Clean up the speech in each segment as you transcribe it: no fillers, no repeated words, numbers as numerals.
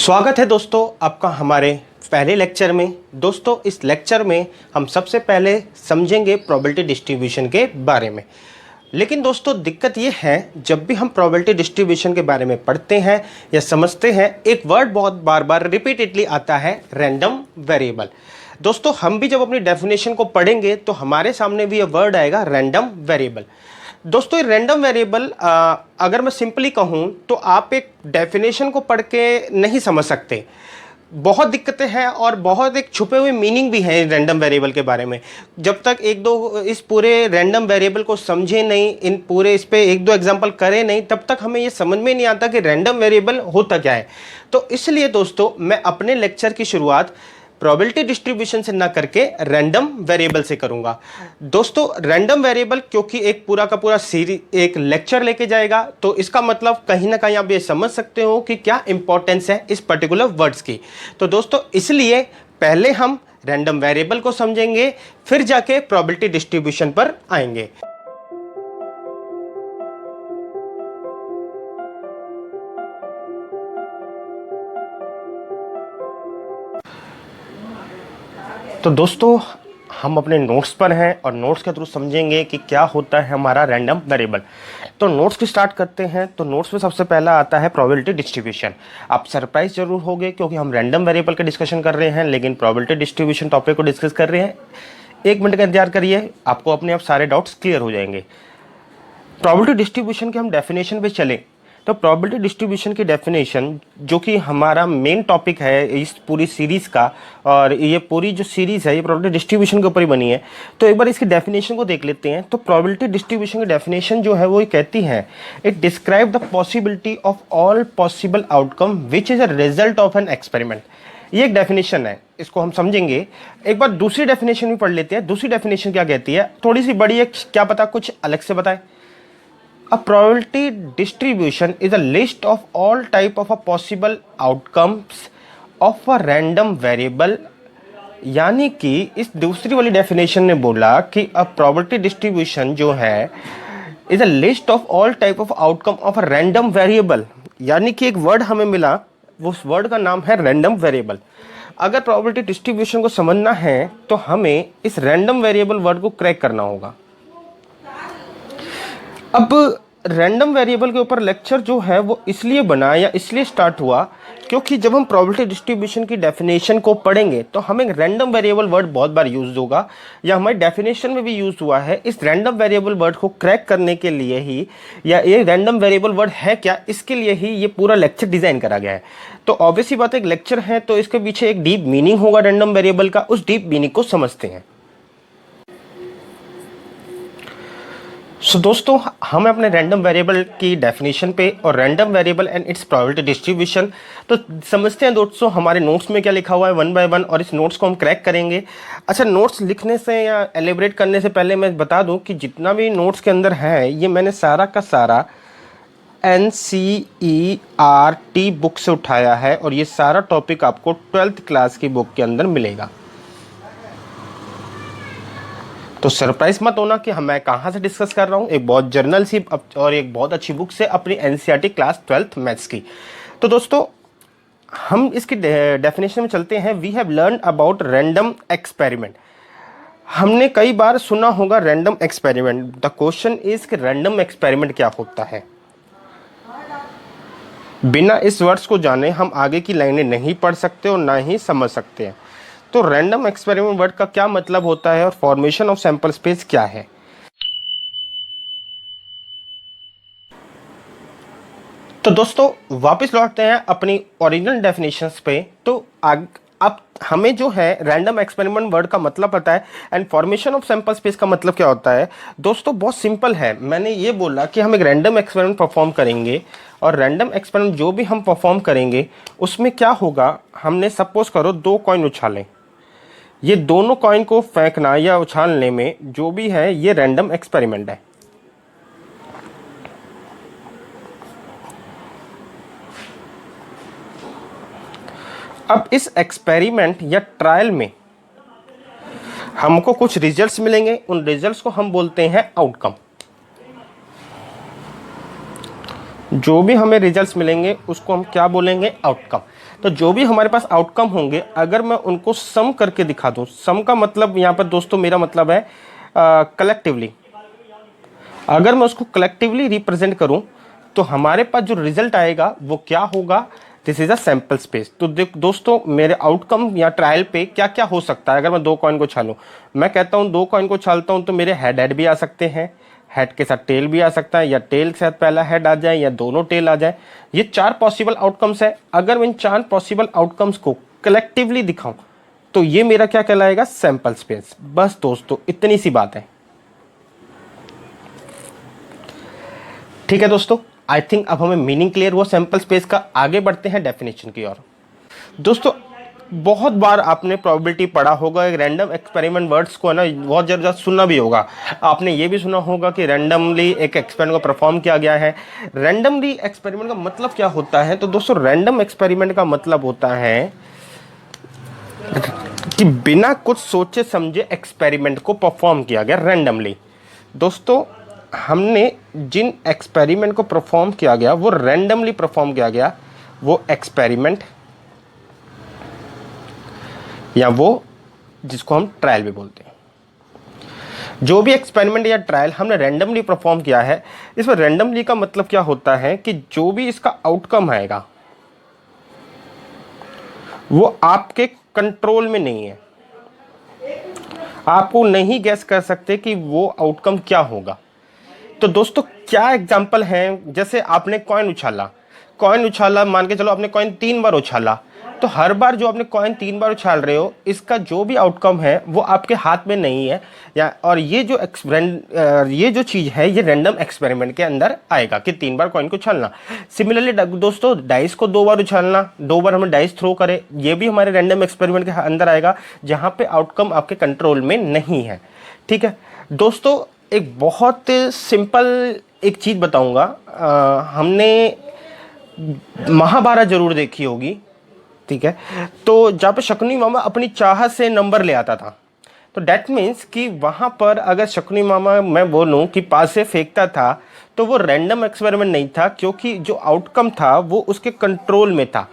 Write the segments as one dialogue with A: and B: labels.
A: स्वागत है दोस्तों आपका हमारे पहले लेक्चर में। दोस्तों इस लेक्चर में हम सबसे पहले समझेंगे प्रोबेबिलिटी डिस्ट्रीब्यूशन के बारे में। लेकिन दोस्तों दिक्कत ये है, जब भी हम प्रोबेबिलिटी डिस्ट्रीब्यूशन के बारे में पढ़ते हैं या समझते हैं, एक वर्ड बहुत बार बार रिपीटेडली आता है, रैंडम वेरिएबल। दोस्तों हम भी जब अपनी डेफिनेशन को पढ़ेंगे तो हमारे सामने भी ये वर्ड आएगा, रैंडम वेरिएबल। दोस्तों ये रैंडम वेरिएबल अगर मैं सिंपली कहूँ तो आप एक डेफिनेशन को पढ़ के नहीं समझ सकते। बहुत दिक्कतें हैं और बहुत एक छुपे हुए मीनिंग भी हैं रैंडम वेरिएबल के बारे में। जब तक एक दो इस पूरे रैंडम वेरिएबल को समझे नहीं, इन पूरे इस पे एक दो एग्जांपल करें नहीं, तब तक हमें ये समझ में नहीं आता कि रैंडम वेरिएबल होता क्या है। तो इसलिए दोस्तों मैं अपने लेक्चर की शुरुआत प्रोबेबिलिटी डिस्ट्रीब्यूशन से ना करके रैंडम वेरिएबल से करूंगा। दोस्तों रैंडम वेरिएबल क्योंकि एक पूरा का पूरा सीरीज एक लेक्चर लेके जाएगा, तो इसका मतलब कहीं ना कहीं आप ये समझ सकते हो कि क्या इंपॉर्टेंस है इस पर्टिकुलर वर्ड्स की। तो दोस्तों इसलिए पहले हम रैंडम वेरिएबल को समझेंगे, फिर जाके प्रोबेबिलिटी डिस्ट्रीब्यूशन पर आएंगे। तो दोस्तों हम अपने नोट्स पर हैं और नोट्स के थ्रू समझेंगे कि क्या होता है हमारा रैंडम वेरिएबल। तो नोट्स की स्टार्ट करते हैं। तो नोट्स में सबसे पहला आता है प्रोबेबिलिटी डिस्ट्रीब्यूशन। आप सरप्राइज जरूर होगे क्योंकि हम रैंडम वेरिएबल का डिस्कशन कर रहे हैं, लेकिन प्रोबेबिलिटी डिस्ट्रीब्यूशन टॉपिक को डिस्कस कर रहे हैं। 1 मिनट का इंतजार करिए, आपको अपने आप सारे डाउट्स क्लियर हो जाएंगे। प्रोबेबिलिटी डिस्ट्रीब्यूशन के हम डेफिनेशन पे चलें तो प्रोबेबिलिटी डिस्ट्रीब्यूशन की डेफिनेशन, जो कि हमारा मेन टॉपिक है इस पूरी सीरीज़ का, और ये पूरी जो सीरीज़ है ये प्रोबेबिलिटी डिस्ट्रीब्यूशन के ऊपर ही बनी है। तो एक बार इसकी डेफिनेशन को देख लेते हैं। तो प्रोबेबिलिटी डिस्ट्रीब्यूशन की डेफिनेशन जो है वो ये कहती है, it describe the possibility of all possible outcome which is a result of an experiment. ये एक डेफिनेशन है, इसको हम समझेंगे। एक बार दूसरी डेफिनेशन भी पढ़ लेते हैं। दूसरी डेफिनेशन क्या कहती है, थोड़ी सी बड़ी है, क्या पता कुछ अलग से बताए। A probability distribution is a list of all type of a possible outcomes of a random variable। यानी कि इस दूसरी वाली डेफिनेशन ने बोला कि a probability distribution जो है is a list of all type of outcome of a random variable। यानी कि एक वर्ड हमें मिला, उस वर्ड का नाम है रैंडम वेरिएबल। अगर प्रोबेबिलिटी डिस्ट्रीब्यूशन को समझना है तो हमें इस रैंडम वेरिएबल वर्ड को क्रैक करना होगा। अब रैंडम वेरिएबल के ऊपर लेक्चर जो है वो इसलिए बना या इसलिए स्टार्ट हुआ क्योंकि जब हम प्रोबेबिलिटी डिस्ट्रीब्यूशन की डेफिनेशन को पढ़ेंगे तो हमें रैंडम वेरिएबल वर्ड बहुत बार यूज होगा, या हमारी डेफिनेशन में भी यूज हुआ है। इस रैंडम वेरिएबल वर्ड को क्रैक करने के लिए ही, या ये रैंडम वेरिएबल वर्ड है क्या, इसके लिए ही ये पूरा लेक्चर डिजाइन करा गया है। तो ऑब्वियसली बात, एक लेक्चर है तो इसके पीछे एक डीप मीनिंग होगा रैंडम वेरिएबल का। उस डीप मीनिंग को समझते हैं। सो दोस्तों हम अपने रैंडम वेरिएबल की डेफिनेशन पे और random variable and it's probability distribution तो समझते हैं। दोस्तों हमारे नोट्स में क्या लिखा हुआ है 1 बाय 1, और इस नोट्स को हम क्रैक करेंगे। अच्छा, नोट्स लिखने से या एलिब्रेट करने से पहले मैं बता दूं कि जितना भी नोट्स के अंदर है ये मैंने सारा का सारा NCERT बुक से उठाया है, और ये सारा टॉपिक आपको 12th क्लास की बुक के अंदर मिलेगा। तो सरप्राइज मत होना कि मैं कहाँ से डिस्कस कर रहा हूँ। एक बहुत जर्नल सी और एक बहुत अच्छी बुक से, अपनी NCERT क्लास 12th मैथ्स की। तो दोस्तों हम इसकी डेफिनेशन में चलते हैं। We have learn about random experiment. हमने कई बार सुना होगा random experiment. The question is कि रैंडम एक्सपेरिमेंट क्या होता है। बिना इस वर्ड्स को जाने हम आगे की लाइनें नहीं पढ़ सकते और ना ही समझ सकते हैं। तो रैंडम एक्सपेरिमेंट वर्ड का क्या मतलब होता है और फॉर्मेशन ऑफ सैंपल स्पेस क्या है। तो दोस्तों वापस लौटते हैं अपनी ओरिजिनल डेफिनेशंस पे। तो अब हमें जो है रैंडम एक्सपेरिमेंट वर्ड का मतलब पता है, and formation of sample space का मतलब क्या होता है। दोस्तों बहुत सिंपल है। मैंने ये बोला कि हम एक रैंडम एक्सपेरिमेंट परफॉर्म करेंगे, और रैंडम एक्सपेरिमेंट जो भी हम परफॉर्म करेंगे उसमें क्या होगा, हमने सपोज करो 2 कॉइन उछालें। ये दोनों कॉइन को फेंकना या उछालने में जो भी है ये रैंडम एक्सपेरिमेंट है। अब इस एक्सपेरिमेंट या ट्रायल में हमको कुछ रिजल्ट्स मिलेंगे, उन रिजल्ट्स को हम बोलते हैं आउटकम। जो भी हमें रिजल्ट्स मिलेंगे उसको हम क्या बोलेंगे, आउटकम। तो जो भी हमारे पास आउटकम होंगे, अगर मैं उनको सम करके दिखा दूं, सम का मतलब यहाँ पर दोस्तों मेरा मतलब है कलेक्टिवली, अगर मैं उसको कलेक्टिवली रिप्रेजेंट करूं तो हमारे पास जो रिजल्ट आएगा वो क्या होगा, this is a sample space. तो दोस्तों मेरे आउटकम या ट्रायल पे क्या क्या हो सकता है अगर मैं दो कॉइन को छालूं। मैं कहता हूं दो कॉइन को छालता हूं तो मेरे हेड हेड भी आ सकते हैं, हेड के साथ टेल भी आ सकता है, या टेल के साथ पहला हेड आ जाए या दोनों टेल आ जाए। ये चार पॉसिबल आउटकम्स है। अगर मैं इन चार पॉसिबल आउटकम्स को कलेक्टिवली दिखाऊं तो ये मेरा क्या कहलाएगा, सैंपल स्पेस। बस दोस्तों इतनी सी बात है। ठीक है दोस्तों, आई थिंक अब हमें मीनिंग क्लियर हुआ सैंपल स्पेस का। आगे बढ़ते हैं डेफिनेशन की ओर। दोस्तों बहुत बार आपने प्रोबेबिलिटी पढ़ा होगा, एक रैंडम एक्सपेरिमेंट वर्ड्स को है ना बहुत ज़्यादा सुना भी होगा। आपने ये भी सुना होगा कि रैंडमली एक एक्सपेरिमेंट को परफॉर्म किया गया है। रैंडमली एक्सपेरिमेंट का मतलब क्या होता है, तो दोस्तों रैंडम एक्सपेरिमेंट का मतलब होता है कि बिना कुछ सोचे समझे एक्सपेरिमेंट को परफॉर्म किया गया रैंडमली। दोस्तों हमने जिन एक्सपेरिमेंट को परफॉर्म किया गया वो रैंडमली परफॉर्म किया गया, वो एक्सपेरिमेंट या वो जिसको हम ट्रायल भी बोलते हैं, जो भी एक्सपेरिमेंट या ट्रायल हमने रैंडमली परफॉर्म किया है, इसमें रैंडमली का मतलब क्या होता है कि जो भी इसका आउटकम आएगा वो आपके कंट्रोल में नहीं है। आपको नहीं गैस कर सकते कि वो आउटकम क्या होगा। तो दोस्तों क्या एग्जाम्पल है, जैसे आपने कॉइन उछाला, मान के चलो आपने कॉइन 3 बार उछाला, तो हर बार जो आपने कॉइन 3 बार उछाल रहे हो, इसका जो भी आउटकम है वो आपके हाथ में नहीं है। या और ये जो चीज़ है ये रैंडम एक्सपेरिमेंट के अंदर आएगा कि 3 बार कॉइन को उछालना। सिमिलरली दोस्तों डाइस को 2 बार उछालना, 2 बार हमें डाइस थ्रो करे, ये भी हमारे रैंडम एक्सपेरिमेंट के अंदर आएगा जहाँ पे आउटकम आपके कंट्रोल में नहीं है। ठीक है दोस्तों, एक बहुत सिंपल एक चीज़ बताऊंगा। हमने महाभारत जरूर देखी होगी, ठीक है। तो जहाँ पे शकुनी मामा अपनी चाहत से नंबर ले आता था, तो डेट मीन्स कि वहाँ पर अगर शकुनी मामा मैं बोलूँ कि पास से फेंकता था तो वो रैंडम एक्सपेरिमेंट नहीं था, क्योंकि जो आउटकम था वो उसके कंट्रोल में था।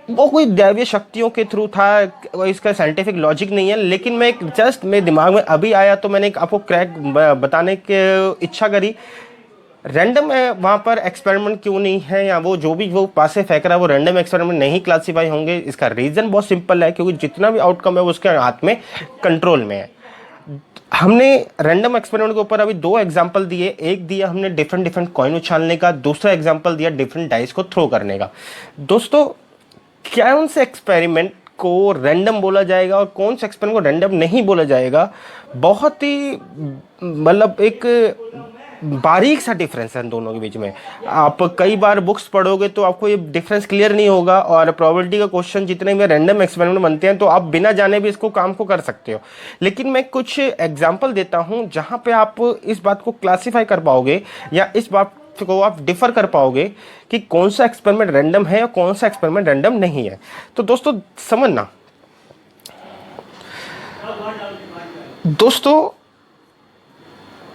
A: वो कोई दैवीय शक्तियों के थ्रू था, इसका साइंटिफिक लॉजिक नहीं है, लेकिन मैं एक जस्ट मेरे दिमाग में अभी आया तो मैंने एक आपको क्रैक बताने की इच्छा करी। रैंडम वहाँ पर एक्सपेरिमेंट क्यों नहीं है, या वो जो भी वो पास से फेंक रहा है वो रैंडम एक्सपेरिमेंट नहीं क्लासीफाई होंगे। इसका रीज़न बहुत सिंपल है, क्योंकि जितना भी आउटकम है वो उसके हाथ में कंट्रोल में है। हमने रैंडम एक्सपेरिमेंट के ऊपर अभी 2 एग्जांपल दिए, एक दिया हमने डिफरेंट डिफरेंट कॉइन उछालने का, दूसरा एग्जांपल दिया डिफरेंट डाइस को थ्रो करने का। दोस्तों कौन से एक्सपेरिमेंट को रैंडम बोला जाएगा और कौन से एक्सपेरिमेंट को रैंडम नहीं बोला जाएगा, बहुत ही मतलब एक बारीक सा डिफरेंस है इन दोनों के बीच में। आप कई बार बुक्स पढ़ोगे तो आपको ये डिफरेंस क्लियर नहीं होगा, और प्रोबेबिलिटी का क्वेश्चन जितने भी रैंडम एक्सपेरिमेंट बनते हैं तो आप बिना जाने भी इसको काम को कर सकते हो। लेकिन मैं कुछ एग्जांपल देता हूं जहां पे आप इस बात को क्लासीफाई कर पाओगे, या इस बात को आप डिफर कर पाओगे कि कौन सा एक्सपेरिमेंट रैंडम है और कौन सा एक्सपेरिमेंट रैंडम नहीं है। तो दोस्तों समझना, दोस्तों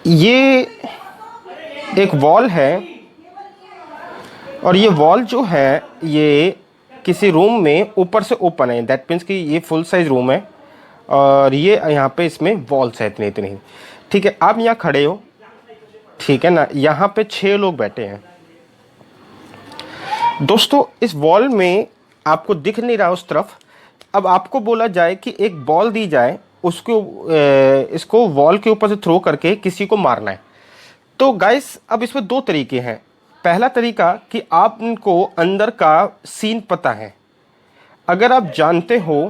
A: ये एक वॉल है, और ये वॉल जो है ये किसी रूम में ऊपर से ओपन है, दैट मीन्स कि ये फुल साइज रूम है, और ये यहाँ पे इसमें वॉल्स है इतनी इतनी। ठीक है, आप यहाँ खड़े हो, ठीक है ना, यहाँ पे 6 लोग बैठे हैं। दोस्तों इस वॉल में आपको दिख नहीं रहा उस तरफ। अब आपको बोला जाए कि एक बॉल दी जाए, उसको इसको वॉल के ऊपर से थ्रो करके किसी को मारना है। तो गाइस अब इसमें 2 तरीके हैं। पहला तरीका कि आपको अंदर का सीन पता है, अगर आप जानते हो,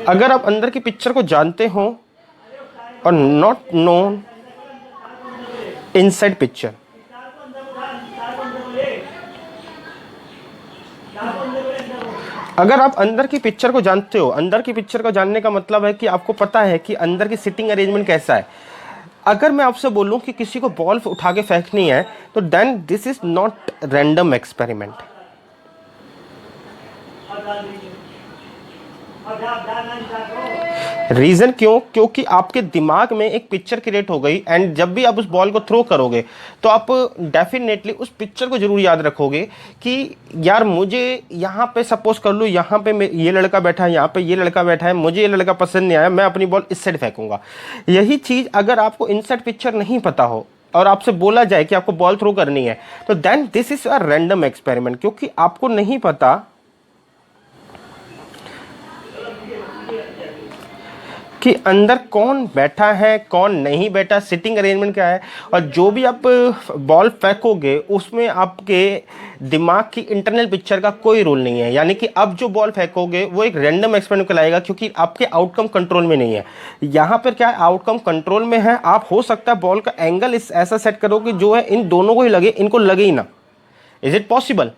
A: अगर आप अंदर की पिक्चर को जानते हो और नॉट नोन इनसाइड पिक्चर, अगर आप अंदर की पिक्चर को जानते हो, अंदर की पिक्चर को जानने का मतलब है कि आपको पता है कि अंदर की सिटिंग अरेंजमेंट कैसा है। अगर मैं आपसे बोलूं कि किसी को बॉल उठा के फेंकनी है, तो then this is not random experiment. Reason क्यों? क्योंकि आपके दिमाग में एक पिक्चर क्रिएट हो गई एंड जब भी आप उस बॉल को थ्रो करोगे तो आप डेफिनेटली उस पिक्चर को जरूर याद रखोगे कि यार मुझे यहाँ पे सपोज कर लूँ, यहाँ पे ये लड़का बैठा है, यहाँ पे ये लड़का बैठा है, मुझे ये लड़का पसंद नहीं आया, मैं अपनी बॉल इस साइड फेंकूंगा। यही चीज़ अगर आपको इनसाइड पिक्चर नहीं पता हो और आपसे बोला जाए कि आपको बॉल थ्रो करनी है तो then this is a random experiment, क्योंकि आपको नहीं पता कि अंदर कौन बैठा है कौन नहीं बैठा, सिटिंग अरेंजमेंट क्या है। और जो भी आप बॉल फेंकोगे उसमें आपके दिमाग की इंटरनल पिक्चर का कोई रोल नहीं है, यानी कि अब जो बॉल फेंकोगे वो एक रैंडम एक्सपेरिमेंट कहलाएगा, क्योंकि आपके आउटकम कंट्रोल में नहीं है। यहाँ पर क्या है, आउटकम कंट्रोल में है। आप हो सकता है बॉल का एंगल इस ऐसा सेट करो कि जो है इन दोनों को ही लगे, इनको लगे ही ना। Is it possible?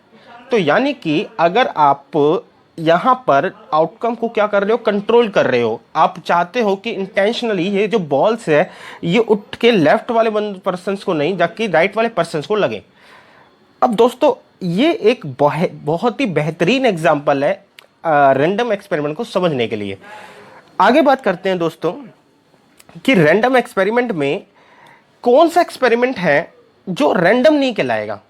A: तो यानी कि अगर आप यहाँ पर आउटकम को क्या कर रहे हो, कंट्रोल कर रहे हो। आप चाहते हो कि इंटेंशनली ये जो बॉल्स है ये उठ के लेफ्ट वाले पर्सन को नहीं जबकि राइट वाले पर्सन को लगे। अब दोस्तों ये एक बहुत ही बेहतरीन एग्जांपल है रैंडम एक्सपेरिमेंट को समझने के लिए। आगे बात करते हैं दोस्तों कि रैंडम एक्सपेरिमेंट में कौन सा एक्सपेरिमेंट है जो रैंडम नहीं कहलाएगा।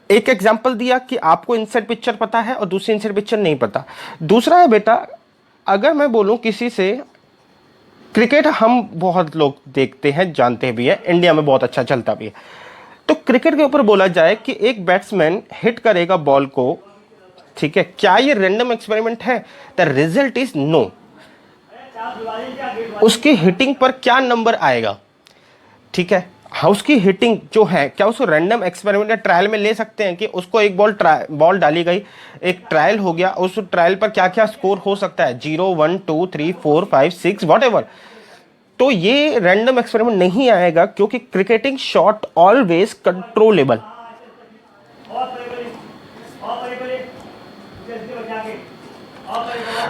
A: एक एग्जांपल दिया कि आपको इनसाइड पिक्चर पता है और दूसरी इनसाइड पिक्चर नहीं पता। दूसरा है बेटा, अगर मैं बोलूं किसी से, क्रिकेट हम बहुत लोग देखते हैं जानते भी हैं, इंडिया में बहुत अच्छा चलता भी है, तो क्रिकेट के ऊपर बोला जाए कि एक बैट्समैन हिट करेगा बॉल को, ठीक है, क्या ये रैंडम एक्सपेरिमेंट है? The result is no. उसकी हिटिंग पर क्या नंबर आएगा, ठीक है, हाँ, उसकी हिटिंग जो है, क्या उसको रैंडम एक्सपेरिमेंट या ट्रायल में ले सकते हैं कि उसको एक बॉल डाली गई, एक ट्रायल हो गया, उस ट्रायल पर क्या क्या स्कोर हो सकता है, 0 1 2 3 4 5 6 व्हाटएवर। तो ये रैंडम एक्सपेरिमेंट नहीं आएगा, क्योंकि क्रिकेटिंग शॉट ऑलवेज कंट्रोलेबल।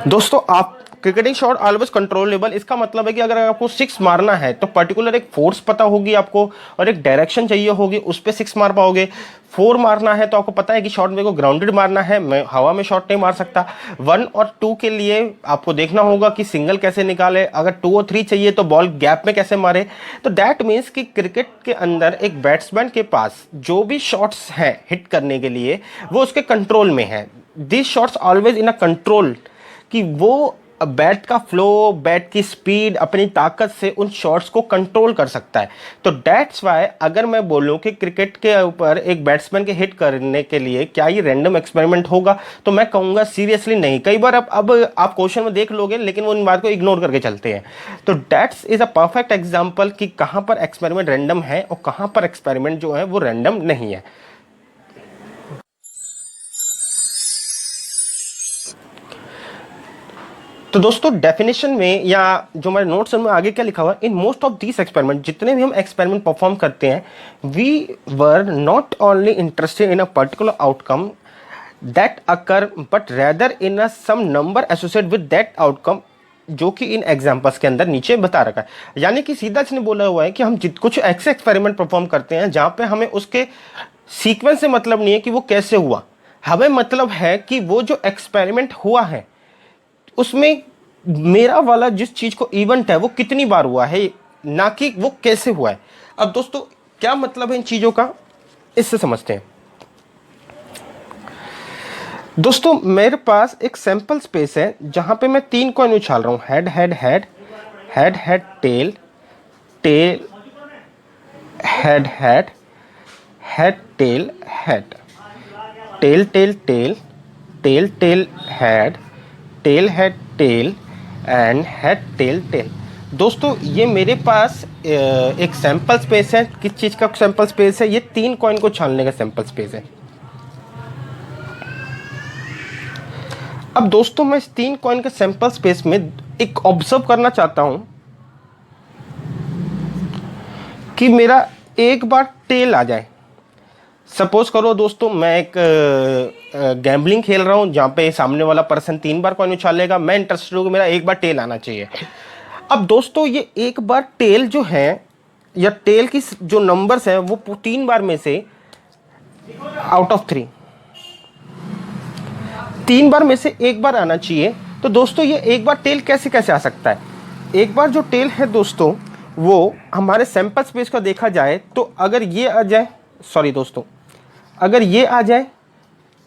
A: दोस्तों आप क्रिकेटिंग शॉट ऑलवेज कंट्रोलेबल, इसका मतलब है कि अगर आपको 6 मारना है तो पर्टिकुलर एक फोर्स पता होगी आपको और एक डायरेक्शन चाहिए होगी, उस पर 6 मार पाओगे। 4 मारना है तो आपको पता है कि शॉट मेरे को ग्राउंडेड मारना है, मैं हवा में शॉट नहीं मार सकता। 1 और 2 के लिए आपको देखना होगा कि सिंगल कैसे निकाले, अगर 2 और 3 चाहिए तो बॉल गैप में कैसे मारे। तो दैट मीन्स कि क्रिकेट के अंदर एक बैट्समैन के पास जो भी शॉट्स हैं हिट करने के लिए वो उसके कंट्रोल में है। This shots always in a control, कि वो बैट का फ्लो, बैट की स्पीड, अपनी ताकत से उन शॉट्स को कंट्रोल कर सकता है। तो दैट्स वाई अगर मैं बोलूं कि क्रिकेट के ऊपर एक बैट्समैन के हिट करने के लिए क्या ये रैंडम एक्सपेरिमेंट होगा, तो मैं कहूंगा सीरियसली नहीं। कई बार अब आप क्वेश्चन में देख लोगे लेकिन वो इन बात को इग्नोर करके चलते हैं। तो that's is a perfect example कि कहाँ पर एक्सपेरिमेंट रैंडम है और कहाँ पर एक्सपेरिमेंट जो है वो रैंडम नहीं है। तो दोस्तों डेफिनेशन में या जो हमारे नोट्स में आगे क्या लिखा हुआ है, in most of these experiment, जितने भी हम एक्सपेरिमेंट परफॉर्म करते हैं, we were not only interested in a particular outcome that occur but rather in a some number associate with that outcome, जो कि इन एग्जाम्पल्स के अंदर नीचे बता रखा है। यानी कि सीधा इसने बोला हुआ है कि हम कुछ ऐसे एक्सपेरिमेंट परफॉर्म करते हैं जहां पे हमें उसके सीक्वेंस से मतलब नहीं है कि वो कैसे हुआ, हमें मतलब है कि वो जो एक्सपेरिमेंट हुआ है उसमें मेरा वाला जिस चीज को इवेंट है वो कितनी बार हुआ है, ना कि वो कैसे हुआ है। अब दोस्तों क्या मतलब है इन चीजों का, इससे समझते हैं। दोस्तों मेरे पास एक सैंपल स्पेस है जहां पे मैं 3 कॉइन उछाल रहा हूं, head head head, head head tail, tail head head, head tail head, tail tail tail, tail tail head, tail head tail and head tail tail. दोस्तों ये मेरे पास एक सैंपल स्पेस है। किस चीज़ का सैंपल स्पेस है? ये 3 कॉइन को छानने का सैंपल स्पेस है। अब दोस्तों मैं इस 3 कॉइन के सैंपल स्पेस में एक ऑब्जर्व करना चाहता हूं कि मेरा एक बार टेल आ जाए। सपोज करो दोस्तों मैं एक गैम्बलिंग खेल रहा हूं जहां पे सामने वाला पर्सन 3 बार कॉइन उछालेगा, मैं इंटरेस्टेड हूं कि मेरा एक बार टेल आना चाहिए। अब दोस्तों ये एक बार टेल जो है या टेल की जो नंबर्स हैं वो 3 बार में से आउट ऑफ 3 बार में से एक बार आना चाहिए। तो दोस्तों ये एक बार टेल कैसे कैसे आ सकता है? एक बार जो टेल है दोस्तों वो हमारे सैंपल स्पेस का देखा जाए तो अगर ये आ जाए, सॉरी दोस्तों, अगर ये आ जाए,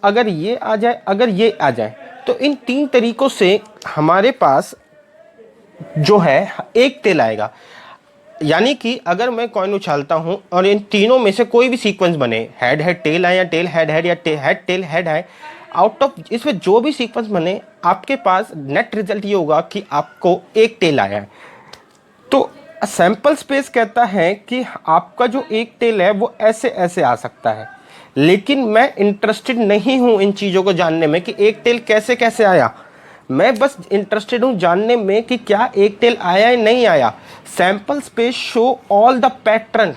A: अगर ये आ जाए, अगर ये आ जाए, तो इन तीन तरीकों से हमारे पास जो है एक टेल आएगा। यानी कि अगर मैं कॉइन उछालता हूं और इन तीनों में से कोई भी सीक्वेंस बने, हेड हेड टेल है या टेल हेड हेड या हेड टेल हेड है, आउट ऑफ इसमें जो भी सीक्वेंस बने आपके पास नेट रिजल्ट ये होगा कि आपको एक टेल आया है। तो सैंपल स्पेस कहता है कि आपका जो एक टेल है वो ऐसे ऐसे आ सकता है, लेकिन मैं इंटरेस्टेड नहीं हूं इन चीज़ों को जानने में कि एक टेल कैसे कैसे आया। मैं बस इंटरेस्टेड हूं जानने में कि क्या एक टेल आया या नहीं आया। Sample space show all the pattern,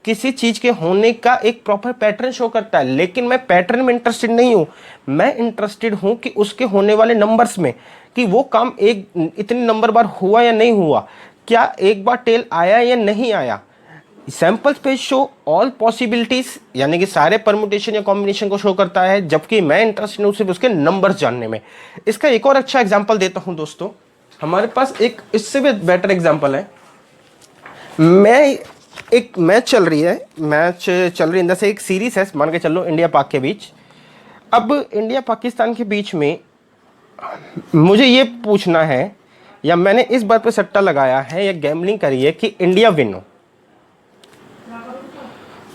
A: किसी चीज़ के होने का एक प्रॉपर पैटर्न शो करता है, लेकिन मैं पैटर्न में इंटरेस्टेड नहीं हूं। मैं इंटरेस्टेड हूं कि उसके होने वाले नंबर्स में, कि वो काम एक इतने नंबर बार हुआ या नहीं हुआ, क्या एक बार टेल आया या नहीं आया। Sample space show all possibilities, यानी कि सारे परम्यूटेशन या कॉम्बिनेशन को शो करता है, जबकि मैं इंटरेस्टेड हूं सिर्फ उसके नंबर्स जानने में। इसका एक और अच्छा एग्जांपल देता हूं दोस्तों, हमारे पास एक इससे भी बेटर एग्जांपल है। एक मैच चल रही है, अंदर से एक सीरीज है, मान के चलो इंडिया पाक के बीच। अब इंडिया पाकिस्तान के बीच में मुझे ये पूछना है, या मैंने इस बात पे सट्टा लगाया है या गैम्बलिंग करी है कि इंडिया विन हो,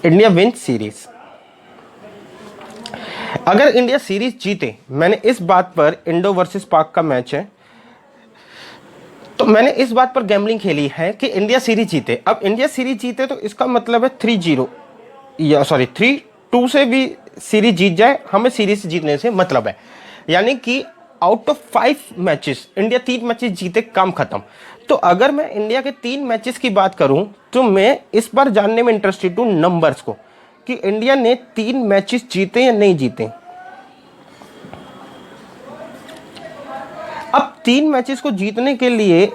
A: इंडिया विन सीरीज। अगर इंडिया सीरीज जीते, मैंने इस बात पर, इंडो वर्सेस पाक का मैच है, तो मैंने इस बात पर गैम्बलिंग खेली है कि इंडिया सीरीज जीते। अब इंडिया सीरीज जीते तो इसका मतलब है 3-0 या सॉरी 3-2 से भी सीरीज जीत जाए, हमें सीरीज जीतने से मतलब है। यानी कि out of 5 matches India 3 matches जीते, काम खत्म। तो अगर मैं इंडिया के 3 मैचेस की बात करूं तो मैं इस बार जानने में इंटरेस्टेड हूं नंबर्स को, कि इंडिया ने 3 मैचेस जीते या नहीं जीते। अब 3 मैचेस को जीतने के लिए,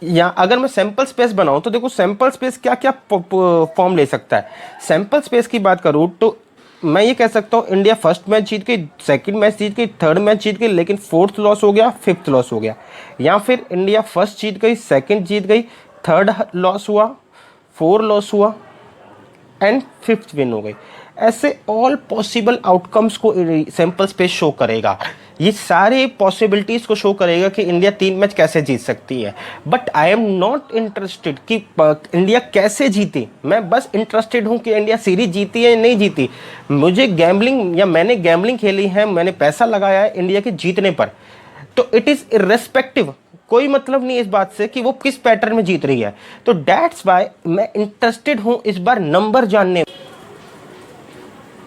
A: या अगर मैं सैंपल स्पेस बनाऊं तो देखो सैंपल स्पेस क्या क्या फॉर्म ले सकता है। सैंपल स्पेस की बात करूं तो मैं ये कह सकता हूँ इंडिया फर्स्ट मैच जीत गई, सेकंड मैच जीत गई, थर्ड मैच जीत गई, लेकिन फोर्थ लॉस हो गया, फिफ्थ लॉस हो गया। या फिर इंडिया फर्स्ट जीत गई, सेकंड जीत गई, थर्ड लॉस हुआ, फोर लॉस हुआ एंड फिफ्थ विन हो गई। ऐसे ऑल पॉसिबल आउटकम्स को सैंपल स्पेस शो करेगा। ये सारे पॉसिबिलिटीज को शो करेगा कि इंडिया 3 मैच कैसे जीत सकती है। But I am not interested कि इंडिया कैसे जीती, मैं बस इंटरेस्टेड हूँ कि इंडिया सीरीज जीती है या नहीं जीती। मुझे गैम्बलिंग, या मैंने गैम्बलिंग खेली है, मैंने पैसा लगाया है इंडिया के जीतने पर, तो इट इज़ इर्रेस्पेक्टिव, कोई मतलब नहीं इस बात से कि वो किस पैटर्न में जीत रही है। तो दैट्स वाई मैं इंटरेस्टेड हूँ इस बार नंबर जानने।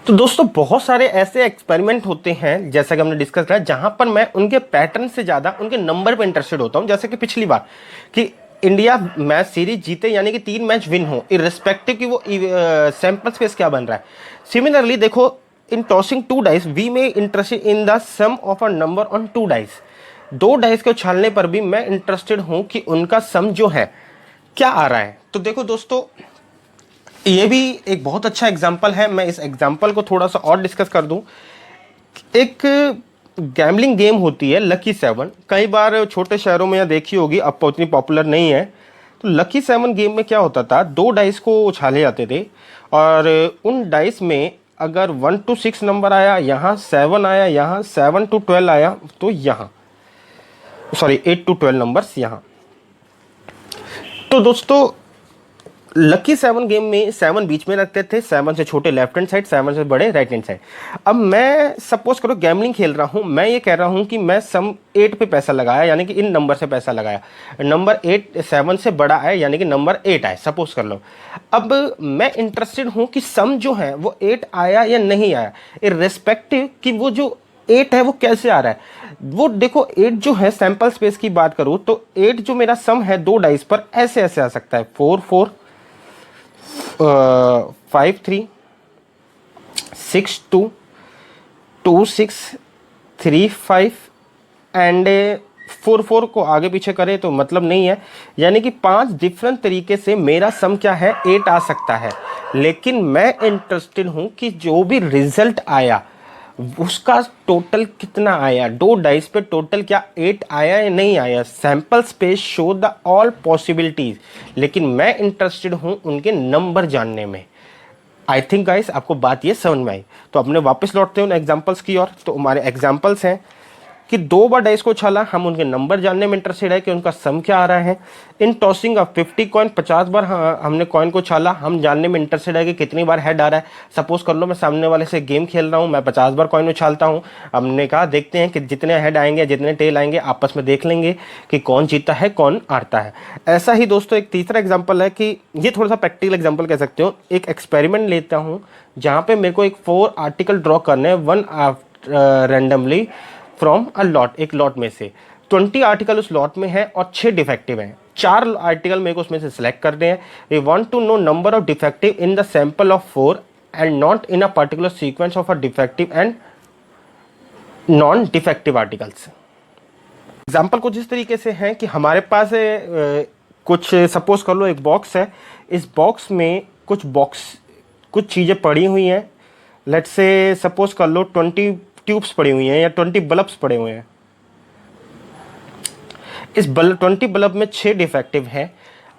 A: तो दोस्तों बहुत सारे ऐसे एक्सपेरिमेंट होते हैं, जैसा कि हमने डिस्कस किया, जहां पर मैं उनके पैटर्न से ज़्यादा उनके नंबर पे इंटरेस्टेड होता हूं। जैसे कि पिछली बार कि इंडिया मैच सीरीज जीते, यानी कि 3 मैच विन हो, इर्रेस्पेक्टिव कि वो सैंपल स्पेस क्या बन रहा है। सिमिलरली देखो, in tossing 2 dice we may interested in the sum of a number on 2 dice. 2 dice के उछालने पर भी मैं इंटरेस्टेड हूँ कि उनका सम जो है क्या आ रहा है। तो देखो दोस्तों, ये भी एक बहुत अच्छा एग्जाम्पल है। मैं इस एग्जाम्पल को थोड़ा सा और डिस्कस कर दूं। एक गैम्बलिंग गेम होती है लकी 7, कई बार छोटे शहरों में या देखी होगी, अब तो उतनी पॉपुलर नहीं है। तो लकी 7 गेम में क्या होता था, 2 डाइस को उछाले जाते थे और उन डाइस में अगर 1 to 6 नंबर आया, यहाँ 7 आया, यहाँ 7 to 12 आया, तो यहाँ सॉरी 8 to 12 नंबर्स यहाँ। तो दोस्तों लकी 7 गेम में 7 बीच में रखते थे, 7 से छोटे लेफ्ट हैंड साइड, 7 से बड़े राइट हैंड साइड। अब मैं सपोज करो गैम्बलिंग खेल रहा हूँ, मैं ये कह रहा हूँ कि मैं सम 8 पे पैसा लगाया, यानी कि इन नंबर से पैसा लगाया, नंबर 8 7 से बड़ा है, यानी कि नंबर 8 आए, सपोज कर लो। अब मैं इंटरेस्टेड हूँ कि सम जो है वो 8 आया या नहीं आया, इर्रेस्पेक्टिव कि वो जो 8 है वो कैसे आ रहा है। वो देखो 8 जो है, सैंपल स्पेस की बात करूँ तो 8 जो मेरा सम है 2 डाइस पर ऐसे ऐसे आ सकता है, 4-4, 5-3, 6-2, 2-6, 3-5 एंड 4-4 को आगे पीछे करें तो मतलब नहीं है। यानी कि 5 डिफरेंट तरीके से मेरा सम क्या है, 8 आ सकता है। लेकिन मैं इंटरेस्टेड हूं कि जो भी रिजल्ट आया उसका टोटल कितना आया, 2 डाइस पे टोटल क्या 8 आया या नहीं आया। Sample space show the all possibilities, लेकिन मैं इंटरेस्टेड हूं उनके नंबर जानने में। आई थिंक गाइस आपको बात ये समझ में आई। तो अपने वापस लौटते हैं उन एग्जांपल्स की ओर। तो हमारे एग्जांपल्स हैं कि 2 बार डाइस को उछाला, हम उनके नंबर जानने में इंटरेस्टेड है कि उनका सम क्या आ रहा है। इन टॉसिंग अ 50 कॉइन, 50 बार हमने कॉइन को उछाला, हम जानने में इंटरेस्टेड है कि कितनी बार हेड आ रहा है। सपोज कर लो मैं सामने वाले से गेम खेल रहा हूँ, मैं 50 बार कॉइन उछालता हूँ। हमने कहा देखते हैं कि जितने हेड आएंगे जितने टेल आएंगे आपस में देख लेंगे कि कौन जीता है कौन हारता है। ऐसा ही दोस्तों एक तीसरा एग्जाम्पल है कि ये थोड़ा सा प्रैक्टिकल एग्जाम्पल कह सकते हो। एक एक्सपेरिमेंट लेता हूँ जहाँ पे मेरे को एक 4 आर्टिकल ड्रॉ करने हैं, one randomly from a lot, एक लॉट में से 20 आर्टिकल उस लॉट में है और 6 डिफेक्टिव हैं। 4 आर्टिकल मेरे को उसमें से सिलेक्ट करने हैं। We want to know number of defective in the sample of 4 and not in a particular sequence of a defective and non defective articles. Example कुछ इस तरीके से है कि हमारे पास कुछ सपोज कर लो एक बॉक्स है, इस बॉक्स में कुछ चीज़ें पड़ी हुई हैं। लेट्स से सपोज कर लो 20 ट्यूब्स पड़ी हुई हैं या 20 बल्ब्स पड़े हुए हैं। इस 20 बल्ब में 6 डिफेक्टिव हैं।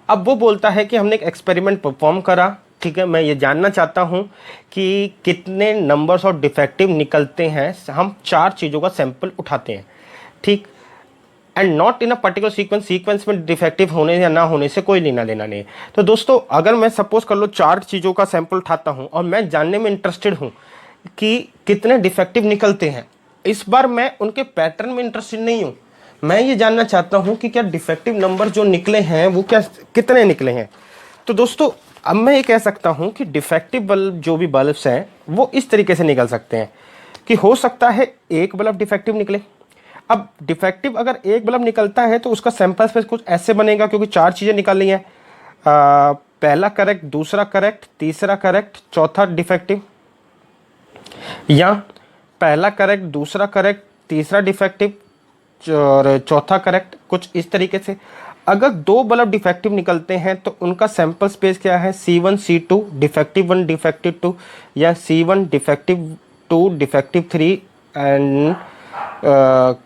A: अब वो बोलता है कि हमने एक एक्सपेरिमेंट परफॉर्म करा, ठीक है, मैं ये जानना चाहता हूँ कि कितने नंबर्स ऑफ डिफेक्टिव निकलते हैं। हम 4 चीज़ों का सैंपल उठाते हैं, ठीक, and not in a particular sequence में डिफेक्टिव होने या ना होने से कोई लेना देना नहीं है। तो दोस्तों अगर मैं सपोज कर लो 4 चीज़ों का सैंपल उठाता हूँ और मैं जानने में इंटरेस्टेड हूँ कि कितने डिफेक्टिव निकलते हैं, इस बार मैं उनके पैटर्न में इंटरेस्टेड नहीं हूँ। मैं ये जानना चाहता हूँ कि क्या डिफेक्टिव नंबर जो निकले हैं वो क्या कितने निकले हैं। तो दोस्तों अब मैं ये कह सकता हूँ कि डिफेक्टिव बल्ब जो भी बल्ब्स हैं वो इस तरीके से निकल सकते हैं कि हो सकता है एक बल्ब डिफेक्टिव निकले। अब डिफेक्टिव अगर एक बल्ब निकलता है तो उसका सैंपल स्पेस कुछ ऐसे बनेगा, क्योंकि 4 चीज़ें निकल रही हैं, पहला करेक्ट, दूसरा करेक्ट, तीसरा करेक्ट, चौथा डिफेक्टिव, या पहला करेक्ट, दूसरा करेक्ट, तीसरा डिफेक्टिव और चौथा करेक्ट, कुछ इस तरीके से। अगर 2 बल्ब डिफेक्टिव निकलते हैं तो उनका सैंपल स्पेस क्या है, C1 C2 डिफेक्टिव 1 डिफेक्टिव 2, या C1 defective 2 defective 3 and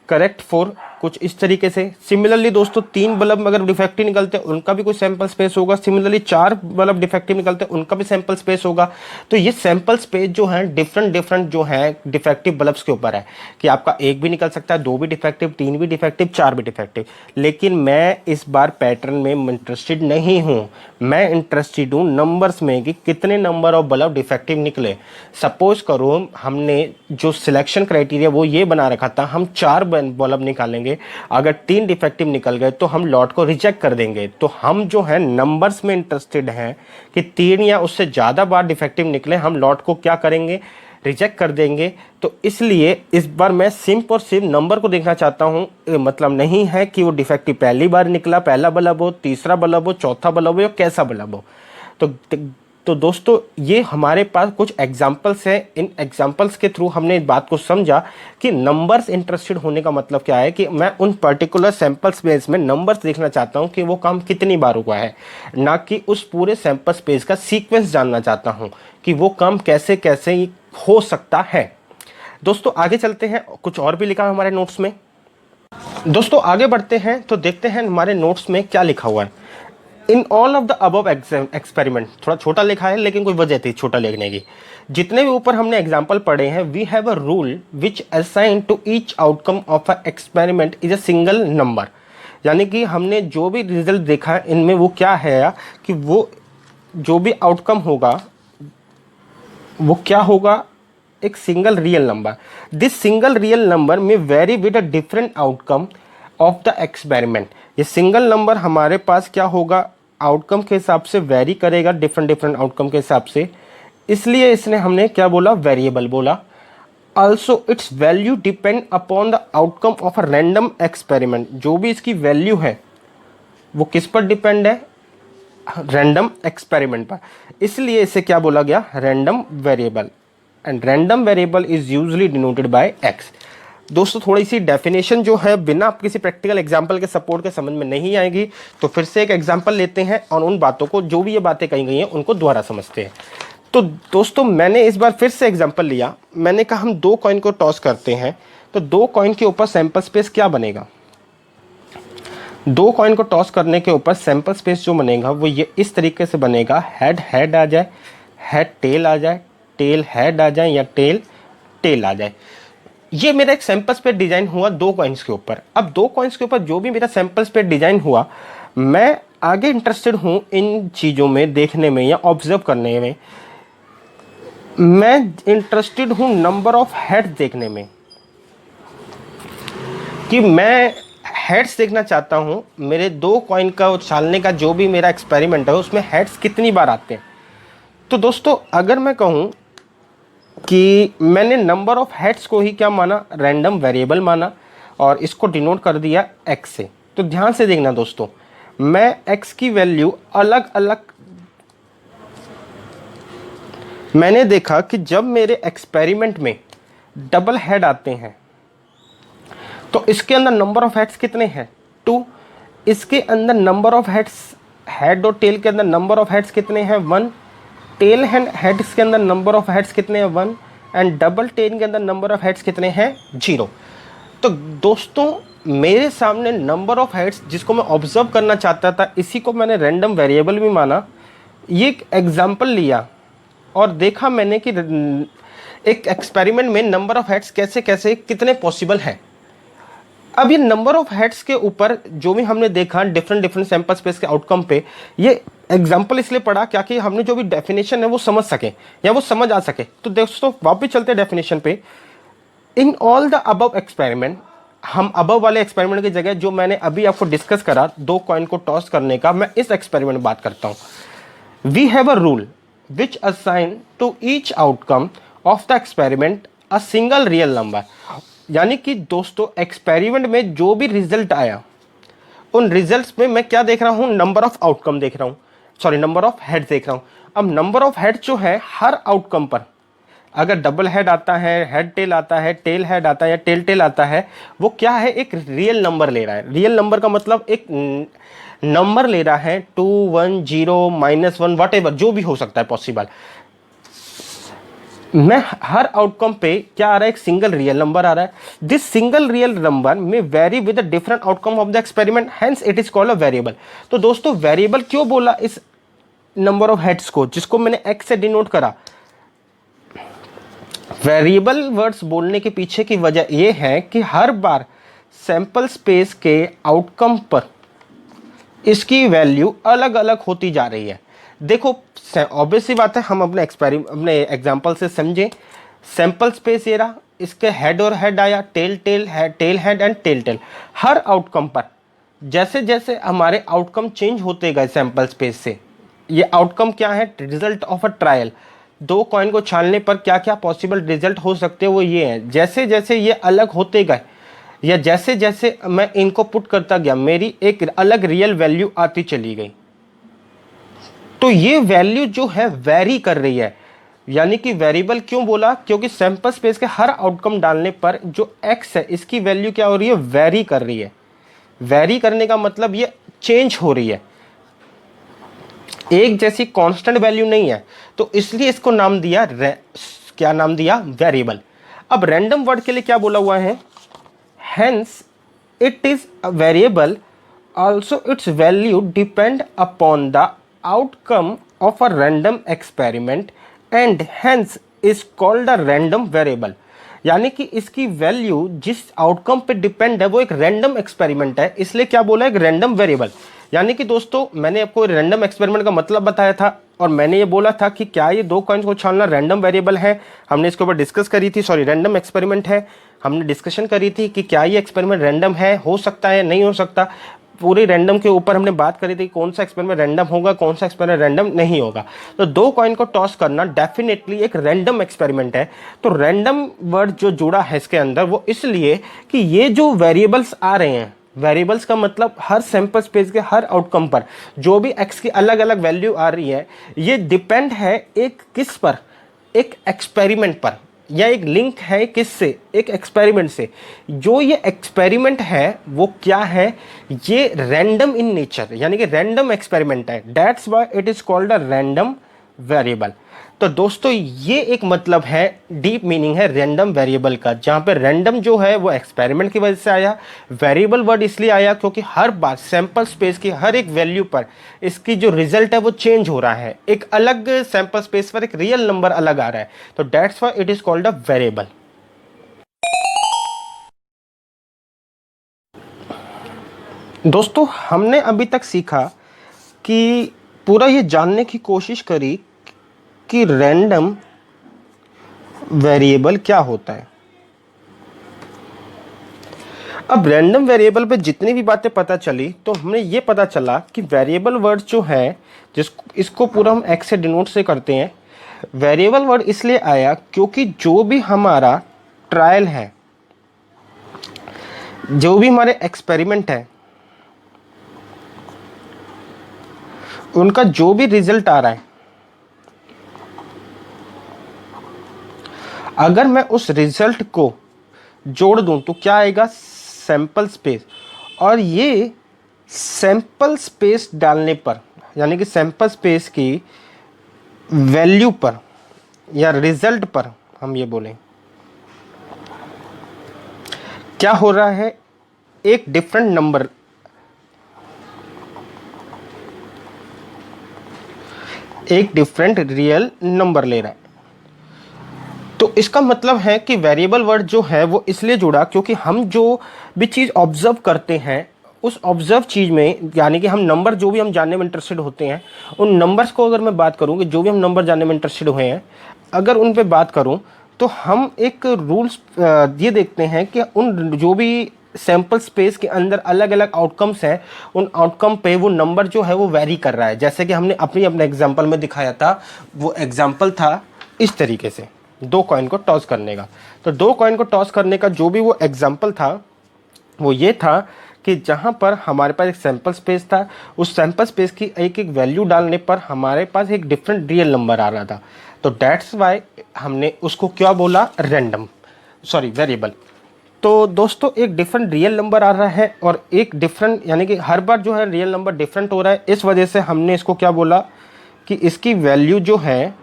A: correct 4, कुछ इस तरीके से। सिमिलरली दोस्तों 3 बल्ब अगर डिफेक्टिव निकलते हैं उनका भी कोई सैंपल स्पेस होगा। सिमिलरली 4 बल्ब डिफेक्टिव निकलते हैं उनका भी सैंपल स्पेस होगा। तो ये सैंपल स्पेस जो है डिफरेंट जो है डिफेक्टिव बल्ब्स के ऊपर है कि आपका एक भी निकल सकता है, 2 भी डिफेक्टिव, 3 भी डिफेक्टिव, 4 भी डिफेक्टिव। लेकिन मैं इस बार पैटर्न में इंटरेस्टेड नहीं हूँ, मैं इंटरेस्टेड हूँ नंबर्स में कि कितने नंबर ऑफ बल्ब डिफेक्टिव निकले। सपोज करो हमने जो सिलेक्शन क्राइटेरिया वो ये बना रखा था, हम 4 बल्ब निकालेंगे, अगर 3 डिफेक्टिव निकल गए तो हम लॉट को रिजेक्ट कर देंगे। तो हम जो है नंबर्स में इंटरेस्टेड हैं कि 3 या उससे ज़्यादा बार डिफेक्टिव निकले, हम लॉट को क्या करेंगे, रिजेक्ट कर देंगे। तो इसलिए इस बार मैं सिर्फ और सिर्फ नंबर को देखना चाहता हूँ। मतलब नहीं है कि वो डिफेक्टिव पहली बार निकला, पहला बल्ब हो, तीसरा बल्ब हो, चौथा बल्ब हो या कैसा बल्ब हो। तो दोस्तों ये हमारे पास कुछ एग्जाम्पल्स हैं। इन एग्जाम्पल्स के थ्रू हमने इस बात को समझा कि नंबर्स इंटरेस्टेड होने का मतलब क्या है, कि मैं उन पर्टिकुलर सैंपल स्पेस में नंबर्स देखना चाहता हूं कि वो काम कितनी बार हुआ है, ना कि उस पूरे सैंपल स्पेस का सीक्वेंस जानना चाहता हूं कि वो काम कैसे कैसे हो सकता है। दोस्तों आगे चलते हैं, कुछ और भी लिखा है हमारे नोट्स में। दोस्तों आगे बढ़ते हैं तो देखते हैं हमारे नोट्स में क्या लिखा हुआ है। In all of the above experiment, थोड़ा छोटा लिखा है लेकिन कोई वजह थी छोटा लिखने की। जितने भी ऊपर हमने एग्जाम्पल पढ़े हैं, we have a rule which assign to each outcome of a experiment is a single number. यानी कि हमने जो भी रिजल्ट देखा है इनमें वो क्या है कि वो जो भी आउटकम होगा वो क्या होगा, एक single real number. This single real number में very with a different outcome of the experiment. ये सिंगल नंबर हमारे पास क्या होगा, आउटकम के हिसाब से वेरी करेगा, डिफरेंट आउटकम के हिसाब से। इसलिए इसने हमने क्या बोला, वेरिएबल बोला। Also it's value depend upon the outcome of a random experiment. जो भी इसकी वैल्यू है वो किस पर डिपेंड है, रैंडम एक्सपेरिमेंट पर। इसलिए इसे क्या बोला गया, random variable. And random variable is usually denoted by x. दोस्तों थोड़ी सी डेफिनेशन जो है बिना किसी प्रैक्टिकल एग्जाम्पल के सपोर्ट के समझ में नहीं आएगी, तो फिर से एक एग्जाम्पल लेते हैं और उन बातों को, जो भी ये बातें कही गई हैं उनको दोबारा समझते हैं। तो दोस्तों मैंने इस बार फिर से एग्जाम्पल लिया। मैंने कहा हम 2 कॉइन को टॉस करते हैं, तो 2 कॉइन के ऊपर सैंपल स्पेस क्या बनेगा? 2 कॉइन को टॉस करने के ऊपर सैंपल स्पेस जो बनेगा वो ये इस तरीके से बनेगा, हेड हेड आ जाए, हेड टेल आ जाए, टेल हेड आ जाए, या टेल टेल आ जाए। ये मेरा एक सैंपल स्पेस डिजाइन हुआ 2 कॉइन्स के ऊपर। अब 2 कॉइन्स के ऊपर जो भी मेरा सैंपल स्पेस डिजाइन हुआ, मैं आगे इंटरेस्टेड हूँ इन चीज़ों में देखने में या ऑब्जर्व करने में। मैं इंटरेस्टेड हूँ नंबर ऑफ हेड्स देखने में, कि मैं हेड्स देखना चाहता हूँ। मेरे 2 कॉइन का उछालने का जो भी मेरा एक्सपेरिमेंट है उसमें हेड्स कितनी बार आते हैं। तो दोस्तों अगर मैं कहूँ कि मैंने नंबर ऑफ हेड्स को ही क्या माना, रैंडम वेरिएबल माना, और इसको डिनोट कर दिया x से। तो ध्यान से देखना दोस्तों, मैं x की वैल्यू अलग अलग, मैंने देखा कि जब मेरे एक्सपेरिमेंट में डबल हेड आते हैं तो इसके अंदर नंबर ऑफ हेड्स कितने हैं, 2। इसके अंदर नंबर ऑफ हेड्स, हेड और टेल के अंदर नंबर ऑफ हेड्स कितने हैं, 1। टेल एंड हेड्स के अंदर नंबर ऑफ हेड्स कितने हैं, 1। एंड डबल टेल के अंदर नंबर ऑफ हेड्स कितने हैं, 0। तो दोस्तों मेरे सामने नंबर ऑफ हेड्स जिसको मैं ऑब्जर्व करना चाहता था, इसी को मैंने रैंडम वेरिएबल भी माना। ये एक एग्जाम्पल लिया और देखा मैंने कि एक एक्सपेरिमेंट में नंबर ऑफ हेड्स कैसे कैसे कितने पॉसिबल हैं। अब ये नंबर ऑफ हेड्स के ऊपर जो भी हमने देखा डिफरेंट सैंपल स्पेस के आउटकम पे, ये एग्जांपल इसलिए पढ़ा क्या कि हमने जो भी डेफिनेशन है वो समझ सके या वो समझ आ सके। तो दोस्तों वापस चलते हैं डेफिनेशन पे। In all the above experiment, हम अबव वाले एक्सपेरिमेंट की जगह जो मैंने अभी आपको डिस्कस करा 2 कॉइन को टॉस करने का, मैं इस एक्सपेरिमेंट में बात करता हूँ। We have a rule which assign to each outcome of the experiment a single real number. यानी कि दोस्तों एक्सपेरिमेंट में जो भी रिजल्ट आया, उन रिजल्ट्स में मैं क्या देख रहा हूँ, नंबर ऑफ आउटकम देख रहा हूँ, सॉरी नंबर ऑफ हेड देख रहा हूँ। अब नंबर ऑफ हेड जो है हर आउटकम पर, अगर डबल हेड आता है, हेड टेल आता है, टेल हेड आता है या टेल टेल आता है, वो क्या है, एक रियल नंबर ले रहा है। रियल नंबर का मतलब एक नंबर ले रहा है, 2 1 0 -1 वट जो भी हो सकता है पॉसिबल। मैं हर आउटकम पे क्या आ रहा है, एक सिंगल रियल नंबर आ रहा है। दिस सिंगल रियल नंबर में very with the different outcome of the experiment, hence it is called a variable. तो दोस्तों वेरिएबल क्यों बोला इस नंबर ऑफ हेड्स को, जिसको मैंने x से डिनोट करा। वेरिएबल वर्ड्स बोलने के पीछे की वजह यह है कि हर बार सैंपल स्पेस के आउटकम पर इसकी वैल्यू अलग अलग होती जा रही है। देखो ऑब्वियस सी बात है, हम अपने एग्जांपल से समझें। सैंपल स्पेस ये रहा, इसके हेड और हेड आया, tail tail head and tail tail. हर आउटकम पर जैसे जैसे हमारे आउटकम चेंज होते गए सैंपल स्पेस से, ये आउटकम क्या है, result of a trial. 2 coin को छानने पर क्या क्या पॉसिबल रिजल्ट हो सकते हैं वो ये हैं। जैसे जैसे ये अलग होते गए या जैसे जैसे मैं इनको पुट करता गया, मेरी एक अलग रियल वैल्यू आती चली गई। तो ये वैल्यू जो है वेरी कर रही है। यानी कि वेरिएबल क्यों बोला, क्योंकि सैंपल स्पेस के हर आउटकम डालने पर जो x है इसकी वैल्यू क्या हो रही है, वेरी कर रही है। वेरी करने का मतलब ये चेंज हो रही है, एक जैसी कांस्टेंट वैल्यू नहीं है। तो इसलिए इसको नाम दिया क्या नाम दिया, वेरिएबल। अब रैंडम वर्ड के लिए क्या बोला हुआ है, hence it is a variable, also it's value depend upon the outcome of a random experiment and hence is called a random variable। यानी कि इसकी वैल्यू जिस आउटकम पे डिपेंड है वो एक रैंडम एक्सपेरिमेंट है, इसलिए क्या बोला, एक रैंडम वेरिएबल। यानी कि दोस्तों मैंने आपको रैंडम एक्सपेरिमेंट का मतलब बताया था और मैंने ये बोला था कि क्या ये 2 कॉइन्स को छानना रैंडम वेरिएबल है। हमने इसके ऊपर डिस्कस करी थी, सॉरी रैंडम एक्सपेरिमेंट है, हमने डिस्कशन करी थी कि क्या ये एक्सपेरिमेंट रैंडम है, हो सकता है नहीं हो सकता। पूरे रैंडम के ऊपर हमने बात करी थी कौन सा एक्सपेरिमेंट रैंडम होगा, कौन सा एक्सपेरिमेंट रैंडम नहीं होगा। तो 2 कॉइन को टॉस करना डेफिनेटली एक रैंडम एक्सपेरिमेंट है। तो रैंडम वर्ड जो जुड़ा है इसके अंदर वो इसलिए कि ये जो वेरिएबल्स आ रहे हैं, वेरिएबल्स का मतलब हर सैंपल स्पेस के हर आउटकम पर जो भी x की अलग अलग वैल्यू आ रही है, ये डिपेंड है एक किस पर, एक एक्सपेरिमेंट पर, या एक लिंक है किससे, एक एक्सपेरिमेंट से। जो ये एक्सपेरिमेंट है वो क्या है, ये रैंडम इन नेचर, यानी कि रैंडम एक्सपेरिमेंट है। That's why it is called a random variable. तो दोस्तों ये एक मतलब है, डीप मीनिंग है रैंडम वेरिएबल का, जहां पे रैंडम जो है वो एक्सपेरिमेंट की वजह से आया। वेरिएबल वर्ड इसलिए आया क्योंकि हर बार सैंपल स्पेस की हर एक वैल्यू पर इसकी जो रिजल्ट है वो चेंज हो रहा है, एक अलग सैंपल स्पेस पर एक रियल नंबर अलग आ रहा है, तो that's why it is called a variable. दोस्तों हमने अभी तक सीखा कि पूरा ये जानने की कोशिश करी कि रैंडम वेरिएबल क्या होता है। अब रैंडम वेरिएबल पे जितनी भी बातें पता चली तो हमें ये पता चला कि वेरिएबल वर्ड जो है, जिसको इसको पूरा हम एक्स से डिनोट से करते हैं। वेरिएबल वर्ड इसलिए आया क्योंकि जो भी हमारा ट्रायल है, जो भी हमारे एक्सपेरिमेंट है, उनका जो भी रिजल्ट आ रहा है, अगर मैं उस रिजल्ट को जोड़ दूं तो क्या आएगा, सैंपल स्पेस। और ये सैंपल स्पेस डालने पर, यानी कि सैंपल स्पेस की वैल्यू पर या रिजल्ट पर हम ये बोलें, क्या हो रहा है, एक डिफरेंट नंबर, एक डिफरेंट रियल नंबर ले रहा है। तो इसका मतलब है कि वेरिएबल वर्ड जो है वो इसलिए जुड़ा क्योंकि हम जो भी चीज़ ऑब्जर्व करते हैं, उस ऑब्जर्व चीज़ में, यानी कि हम नंबर जो भी हम जानने में इंटरेस्टेड होते हैं, उन नंबर्स को अगर मैं बात करूँ कि जो भी हम नंबर जानने में इंटरेस्टेड हुए हैं, अगर उन पे बात करूँ तो हम एक रूल्स ये देखते हैं कि उन जो भी सैंपल स्पेस के अंदर अलग अलग आउटकम्स हैं, उन आउटकम पे वो नंबर जो है वो वेरी कर रहा है। जैसे कि हमने अपने एग्जाम्पल में दिखाया था, वो एग्जाम्पल था इस तरीके से, दो कॉइन को टॉस करने का। तो दो कॉइन को टॉस करने का जो भी वो एग्जाम्पल था वो ये था कि जहाँ पर हमारे पास एक सैंपल स्पेस था, उस सैंपल स्पेस की एक एक वैल्यू डालने पर हमारे पास एक डिफरेंट रियल नंबर आ रहा था। तो दैट्स वाई हमने उसको क्या बोला, रैंडम, सॉरी वेरिएबल। तो दोस्तों एक डिफरेंट रियल नंबर आ रहा है और एक डिफरेंट, यानी कि हर बार जो है रियल नंबर डिफरेंट हो रहा है, इस वजह से हमने इसको क्या बोला कि इसकी वैल्यू जो है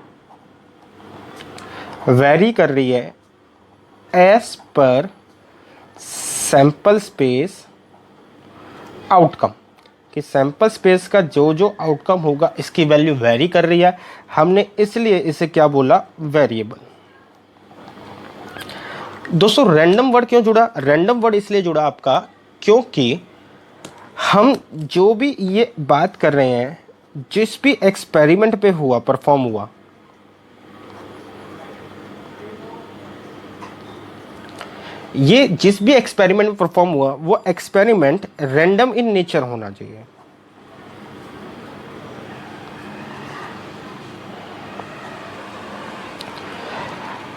A: वेरी कर रही है as per sample space outcome, कि सैंपल स्पेस का जो जो आउटकम होगा इसकी वैल्यू वेरी कर रही है, हमने इसलिए इसे क्या बोला, वेरिएबल। दोस्तों रैंडम वर्ड क्यों जुड़ा, रैंडम वर्ड इसलिए जुड़ा आपका क्योंकि हम जो भी ये बात कर रहे हैं, जिस भी एक्सपेरिमेंट पे हुआ, परफॉर्म हुआ, ये जिस भी एक्सपेरिमेंट में परफॉर्म हुआ वो एक्सपेरिमेंट रैंडम इन नेचर होना चाहिए।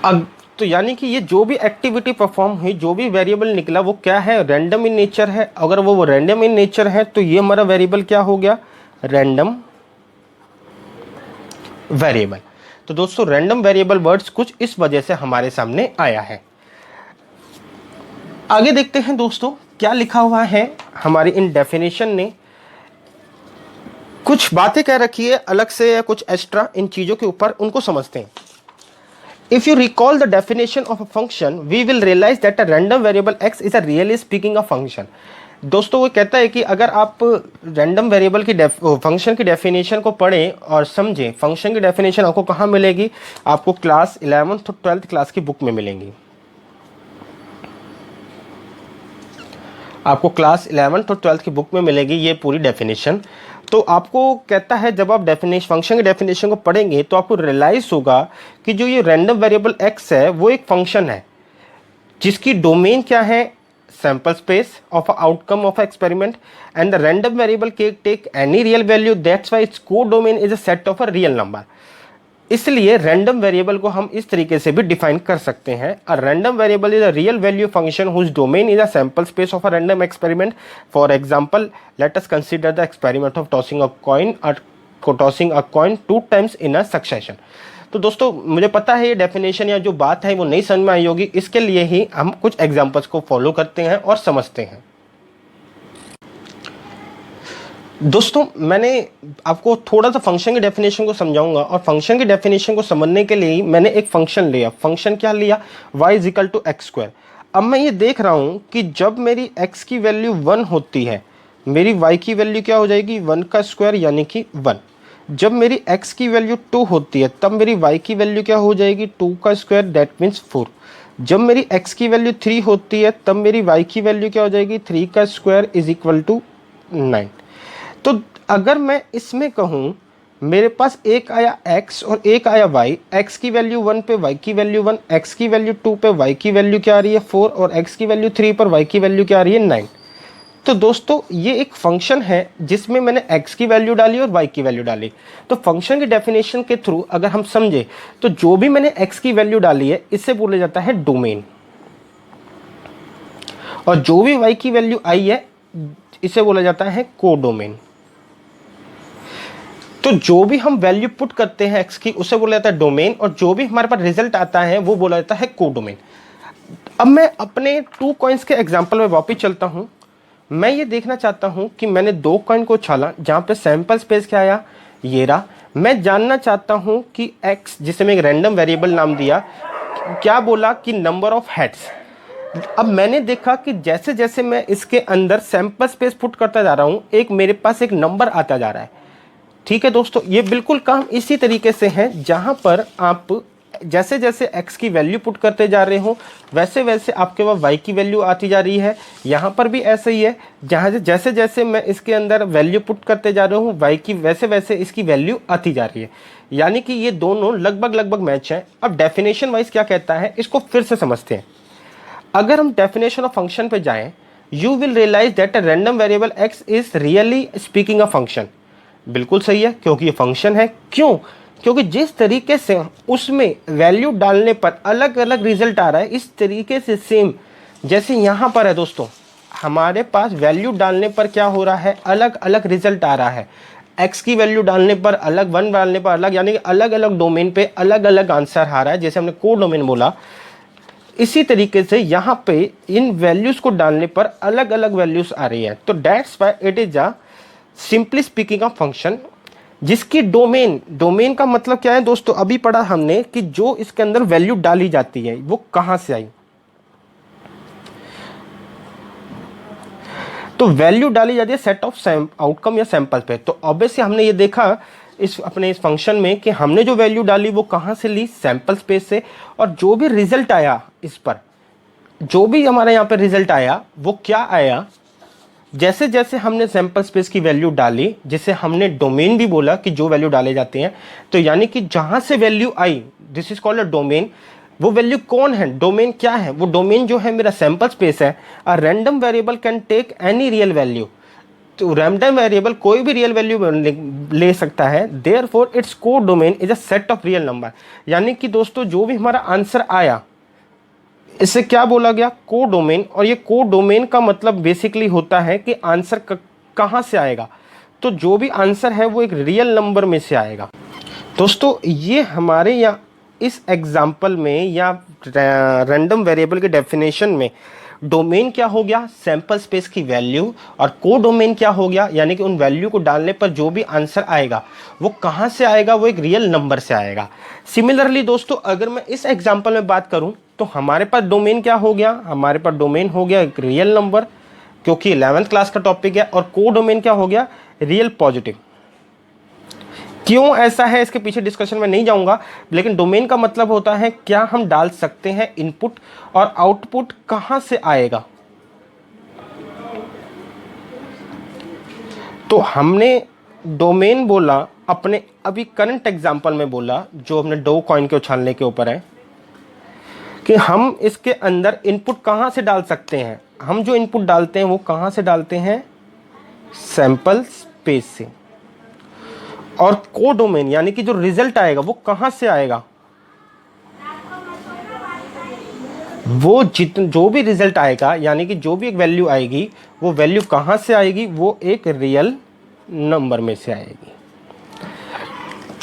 A: अब तो यानी कि ये जो भी एक्टिविटी परफॉर्म हुई, जो भी वेरिएबल निकला, वो क्या है, रैंडम इन नेचर है। अगर वो रैंडम इन नेचर है तो ये हमारा वेरिएबल क्या हो गया, रैंडम वेरिएबल। तो दोस्तों रैंडम वेरिएबल वर्ड्स कुछ इस वजह से हमारे सामने आया है। आगे देखते हैं दोस्तों क्या लिखा हुआ है हमारी इन डेफिनेशन ने। कुछ बातें कह रखी है अलग से या कुछ एक्स्ट्रा इन चीजों के ऊपर, उनको समझते हैं। If you recall the definition of a function, we will realize that a random variable x is a really speaking a function. दोस्तों वो कहता है कि अगर आप रैंडम वेरिएबल की फंक्शन की डेफिनेशन को पढ़ें और समझें, फंक्शन की डेफिनेशन आपको कहाँ मिलेगी, आपको क्लास 11th और 12th क्लास की बुक में मिलेंगी। आपको क्लास 11th और 12th की बुक में मिलेगी ये पूरी डेफिनेशन। तो आपको कहता है जब आप डेफिनेशन, फंक्शन की डेफिनेशन को पढ़ेंगे तो आपको रियलाइज होगा कि जो ये रैंडम वेरिएबल x है वो एक फंक्शन है जिसकी डोमेन क्या है, sample space of outcome of experiment, and the random variable can take any real value, that's why its code domain is a set of a real number. इसलिए random variable को हम इस तरीके से भी डिफाइन कर सकते हैं, a random variable is a real value function whose domain is a sample space of a random experiment. For example, let us consider the experiment of tossing a coin 2 times in a succession. तो दोस्तों मुझे पता है ये definition या जो बात है वो नहीं समझ में आई होगी, इसके लिए ही हम कुछ एग्जांपल्स को फॉलो करते हैं और समझते हैं। दोस्तों मैंने आपको थोड़ा सा फंक्शन की डेफिनेशन को समझाऊंगा, और फंक्शन की डेफिनेशन को समझने के लिए मैंने एक फंक्शन लिया। फंक्शन क्या लिया? y is equal to X square. अब मैं ये देख रहा हूं कि जब मेरी x की वैल्यू 1 होती है, मेरी y की वैल्यू क्या हो जाएगी? 1 का स्क्वायर यानी कि 1। जब मेरी x की वैल्यू 2 होती है तब मेरी y की वैल्यू क्या हो जाएगी? 2 का स्क्वायर, दैट मीन्स 4। जब मेरी x की वैल्यू 3 होती है तब मेरी y की वैल्यू क्या हो जाएगी? 3 का स्क्वायर इज इक्वल टू 9। तो अगर मैं इसमें कहूँ मेरे पास एक आया x और एक आया y, x की वैल्यू 1 पे y की वैल्यू 1, x की वैल्यू 2 पे y की वैल्यू क्या आ रही है? 4, और x की वैल्यू 3 पर y की वैल्यू क्या आ रही है? 9। तो दोस्तों ये एक फंक्शन है जिसमें मैंने x की वैल्यू डाली और y की वैल्यू डाली। तो फंक्शन की डेफिनेशन के थ्रू अगर हम समझे तो जो भी मैंने x की वैल्यू डाली है इसे बोला जाता है डोमेन, और जो भी y की वैल्यू आई है इसे बोला जाता है कोडोमेन। तो जो भी हम वैल्यू पुट करते हैं x की उसे बोला जाता है डोमेन, और जो भी हमारे पास रिजल्ट आता है वो बोला जाता है कोडोमेन। अब मैं अपने 2 कॉइन्स के एग्जांपल में वापस चलता हूं। मैं ये देखना चाहता हूं कि मैंने 2 कॉइन को उछाला जहां पे सैंपल स्पेस क्या आया? ये रहा। मैं जानना चाहता हूं कि x, जिसे मैं एक रैंडम वेरिएबल नाम दिया, क्या बोला कि नंबर ऑफ हेड्स। अब मैंने देखा कि जैसे जैसे मैं इसके अंदर सैंपल स्पेस पुट करता जा रहा हूं, एक मेरे पास एक नंबर आता जा रहा है। ठीक है दोस्तों, ये बिल्कुल काम इसी तरीके से है, जहां पर आप जैसे जैसे x की वैल्यू पुट करते जा रहे हो वैसे वैसे आपके पास y की वैल्यू आती जा रही है। यहाँ पर भी ऐसे ही है, जहाँ जैसे जैसे मैं इसके अंदर वैल्यू पुट करते जा रहा हूँ y की, वैसे वैसे इसकी वैल्यू आती जा रही है। यानी कि ये दोनों लगभग लगभग मैच है। अब डेफिनेशन वाइज क्या कहता है इसको फिर से समझते हैं। अगर हम डेफिनेशन ऑफ फंक्शन पे जाएं, you will realise that a random variable x is really speaking a function. बिल्कुल सही है, क्योंकि ये फंक्शन है। क्यों? क्योंकि जिस तरीके से उसमें वैल्यू डालने पर अलग अलग रिजल्ट आ रहा है, इस तरीके से सेम जैसे यहाँ पर है दोस्तों, हमारे पास वैल्यू डालने पर क्या हो रहा है? अलग अलग रिजल्ट आ रहा है। x की वैल्यू डालने पर अलग, 1 डालने पर अलग, यानी कि अलग अलग डोमेन पे अलग अलग आंसर आ रहा है, जैसे हमने कोड डोमेन बोला। इसी तरीके से यहाँ पे इन वैल्यूज को डालने पर अलग अलग वैल्यूज आ रही है। तो that's why it is a simply speaking of function, जिसकी डोमेन का मतलब क्या है दोस्तों? अभी पढ़ा हमने कि जो इसके अंदर वैल्यू डाली जाती है वो कहां से आई। तो वैल्यू डाली जाती है सेट ऑफ आउटकम या सैंपल पे। तो ऑब्वियसली हमने ये देखा इस अपने इस फंक्शन में कि हमने जो वैल्यू डाली वो कहां से ली? सैंपल स्पेस से। और जो भी रिजल्ट आया इस पर, जो भी हमारे यहाँ पे रिजल्ट आया वो क्या आया? जैसे जैसे हमने सैंपल स्पेस की वैल्यू डाली, जिसे हमने डोमेन भी बोला कि जो वैल्यू डाले जाते हैं, तो यानी कि जहां से value I, this is called a domain. वो वैल्यू कौन है? डोमेन क्या है? वो डोमेन जो है मेरा सैंपल स्पेस है। A random variable can take any real value. तो रैंडम वेरिएबल कोई भी रियल वैल्यू ले सकता है। Therefore its code domain is a set of real number. यानी कि दोस्तों जो भी हमारा आंसर आया इससे क्या बोला गया? कोडोमेन। और ये कोडोमेन का मतलब बेसिकली होता है कि आंसर कहाँ से आएगा। तो जो भी आंसर है वो एक रियल नंबर में से आएगा। दोस्तों ये हमारे यहाँ इस एग्जाम्पल में या रैंडम वेरिएबल के डेफिनेशन में डोमेन क्या हो गया? सैंपल स्पेस की वैल्यू। और कोडोमेन क्या हो गया? यानी कि उन वैल्यू को डालने पर जो भी आंसर आएगा वो कहाँ से आएगा? वो एक रियल नंबर से आएगा। सिमिलरली दोस्तों अगर मैं इस एग्जाम्पल में बात करूं तो हमारे पास डोमेन क्या हो गया? हमारे पास डोमेन हो गया एक रियल नंबर, क्योंकि 11th क्लास का टॉपिक है। और कोडोमेन क्या हो गया? Real positive. क्यों ऐसा है इसके पीछे डिस्कशन में नहीं जाऊंगा, लेकिन डोमेन का मतलब होता है क्या हम डाल सकते हैं इनपुट, और आउटपुट कहां से आएगा। तो हमने डोमेन बोला अपने अभी करंट एग्जांपल में बोला, जो हमने 2 कॉइन के उछालने के ऊपर है, कि हम इसके अंदर इनपुट कहां से डाल सकते हैं। हम जो इनपुट डालते हैं वो कहां से डालते हैं? सैंपल स्पेस से। और कोडोमेन यानी कि जो रिजल्ट आएगा वो कहां से आएगा? वो जो भी रिजल्ट आएगा, यानी कि जो भी एक वैल्यू आएगी, वो वैल्यू कहां से आएगी? वो एक रियल नंबर में से आएगी।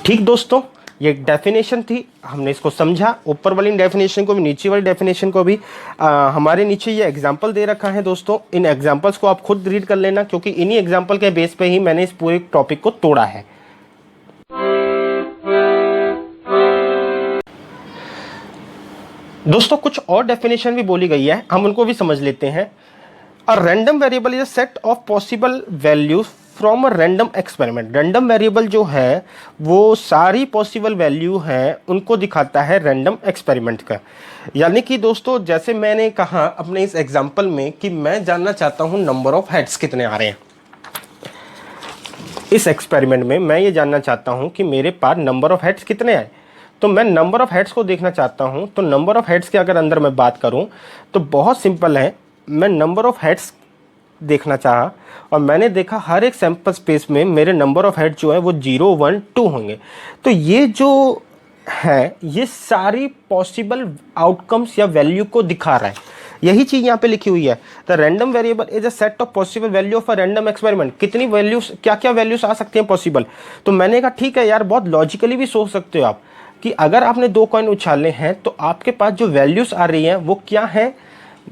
A: ठीक दोस्तों, ये डेफिनेशन थी, हमने इसको समझा, ऊपर वाली डेफिनेशन को भी नीचे वाली डेफिनेशन को भी। हमारे नीचे ये एग्जाम्पल दे रखा है दोस्तों, इन एग्जाम्पल्स को आप खुद रीड कर लेना, क्योंकि इन्हीं एग्जाम्पल के बेस पे ही मैंने इस पूरे टॉपिक को तोड़ा है। दोस्तों कुछ और डेफिनेशन भी बोली गई है, हम उनको भी समझ लेते हैं। A random variable is a set of possible values from a random experiment. Random variable जो है वो सारी पॉसिबल वैल्यू हैं उनको दिखाता है रैंडम एक्सपेरिमेंट का। यानी कि दोस्तों जैसे मैंने कहा अपने इस एग्जांपल में कि मैं जानना चाहता हूं नंबर ऑफ हेड्स कितने आ रहे हैं। इस एक्सपेरिमेंट में मैं ये जानना चाहता हूं कि मेरे पास नंबर ऑफ हेड्स कितने आए, तो मैं नंबर ऑफ हेड्स को देखना चाहता हूं। तो नंबर ऑफ हेड्स की अगर अंदर मैं बात करूं तो बहुत सिंपल है, मैं नंबर ऑफ हेड्स देखना चाहा और मैंने देखा हर एक सैंपल स्पेस में मेरे नंबर ऑफ हेड जो है वो 0, 1, 2 होंगे। तो ये जो है ये सारी पॉसिबल आउटकम्स या वैल्यू को दिखा रहा है, यही चीज यहाँ पे लिखी हुई है। The random variable is a set of possible value of a random experiment. कितनी वैल्यूज, क्या क्या वैल्यूज आ सकती हैं पॉसिबल। तो मैंने कहा ठीक है यार, बहुत लॉजिकली भी सोच सकते हो आप कि अगर आपने 2 कॉइन उछाले हैं तो आपके पास जो वैल्यूज आ रही हैं वो क्या है।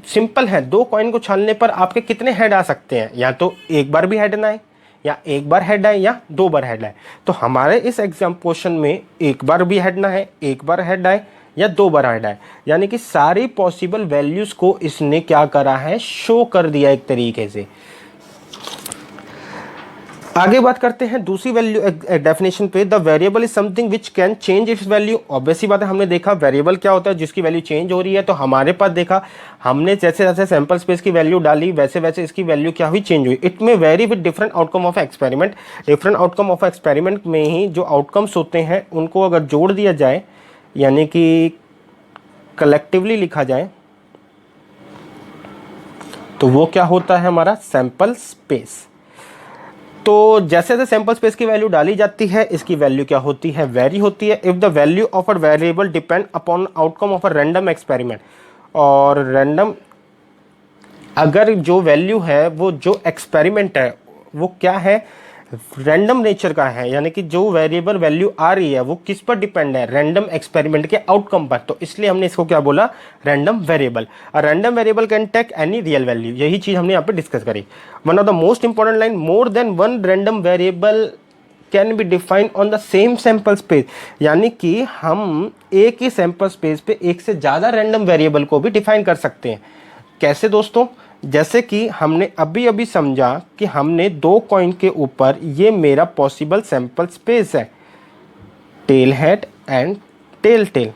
A: सिंपल है, 2 कॉइन को उछालने पर आपके कितने हेड आ सकते हैं, या तो एक बार भी हेड ना आए, या एक बार हेड आए, या 2 बार हेड आए। तो हमारे इस एग्जाम क्वेश्चन में एक बार भी हेड ना है, एक बार हेड आए, या 2 बार हेड आए। यानी कि सारी पॉसिबल वैल्यूज को इसने क्या करा है, शो कर दिया एक तरीके से। आगे बात करते हैं दूसरी वैल्यू डेफिनेशन पे। The variable is something which can change it's value. Obviously बात है, हमने देखा वेरिएबल क्या होता है, जिसकी वैल्यू चेंज हो रही है। तो हमारे पास देखा हमने जैसे जैसे सैंपल स्पेस की वैल्यू डाली वैसे वैसे इसकी वैल्यू क्या हुई, चेंज हुई। इट में very with different outcome of experiment. Different outcome of experiment में ही जो आउटकम्स होते हैं उनको अगर जोड़ दिया जाए, यानी कि कलेक्टिवली लिखा जाए, तो वो क्या होता है हमारा सैंपल स्पेस। तो जैसे जैसे सैंपल स्पेस की वैल्यू डाली जाती है इसकी वैल्यू क्या होती है, वेरी होती है। If the value of a variable depend upon outcome of a random experiment. और रैंडम अगर जो वैल्यू है वो जो एक्सपेरिमेंट है वो क्या है, रैंडम नेचर का है, यानी कि जो वेरिएबल वैल्यू आ रही है वो किस पर डिपेंड है, रैंडम एक्सपेरिमेंट के आउटकम पर। तो इसलिए हमने इसको क्या बोला, रैंडम वेरिएबल। और random variable can take any real value, यही चीज हमने यहाँ पे डिस्कस करी। One of the most important line, more than one random variable can be defined on the same sample space. यानी कि हम एक ही सैंपल स्पेस पे एक से ज़्यादा रैंडम वेरिएबल को भी डिफाइन कर सकते हैं। कैसे दोस्तों, जैसे कि हमने अभी अभी समझा कि हमने 2 कॉइन के ऊपर, ये मेरा पॉसिबल सैंपल स्पेस है, tail head and tail tail.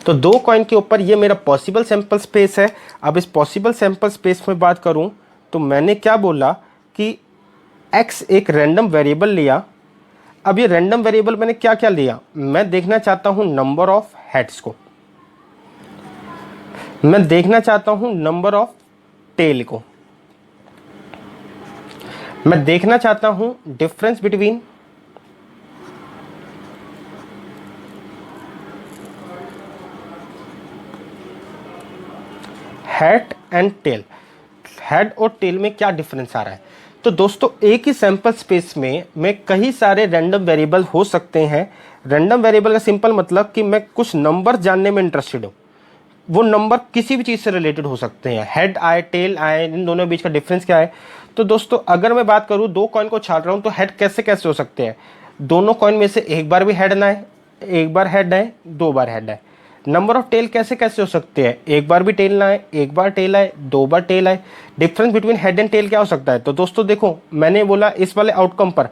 A: तो 2 कॉइन के ऊपर ये मेरा पॉसिबल सैंपल स्पेस है। अब इस पॉसिबल सैंपल स्पेस में बात करूं तो मैंने क्या बोला कि x एक रैंडम वेरिएबल लिया। अब ये रैंडम वेरिएबल मैंने क्या क्या लिया, मैं देखना चाहता हूं नंबर ऑफ हेड्स को, मैं देखना चाहता हूं नंबर ऑफ टेल को, मैं देखना चाहता हूं difference between head and tail. Head और टेल में क्या डिफरेंस आ रहा है। तो दोस्तों एक ही सैंपल स्पेस में कई सारे रैंडम वेरिएबल हो सकते हैं। रैंडम वेरिएबल का सिंपल मतलब कि मैं कुछ नंबर जानने में इंटरेस्टेड हूँ, वो नंबर किसी भी चीज़ से रिलेटेड हो सकते हैं, हेड आए टेल आए, इन दोनों के बीच का डिफरेंस क्या है। तो दोस्तों अगर मैं बात करूँ 2 कॉइन को छाट रहा हूँ तो हेड कैसे कैसे हो सकते हैं, दोनों कॉइन में से एक बार भी हेड ना आए, एक बार हेड आए, 2 बार हेड आए। नंबर ऑफ टेल कैसे कैसे हो सकते हैं, एक बार भी टेल ना आए, एक बार टेल आए, 2 बार टेल आए। Difference between head and tail क्या हो सकता है। तो दोस्तों देखो मैंने बोला इस वाले आउटकम पर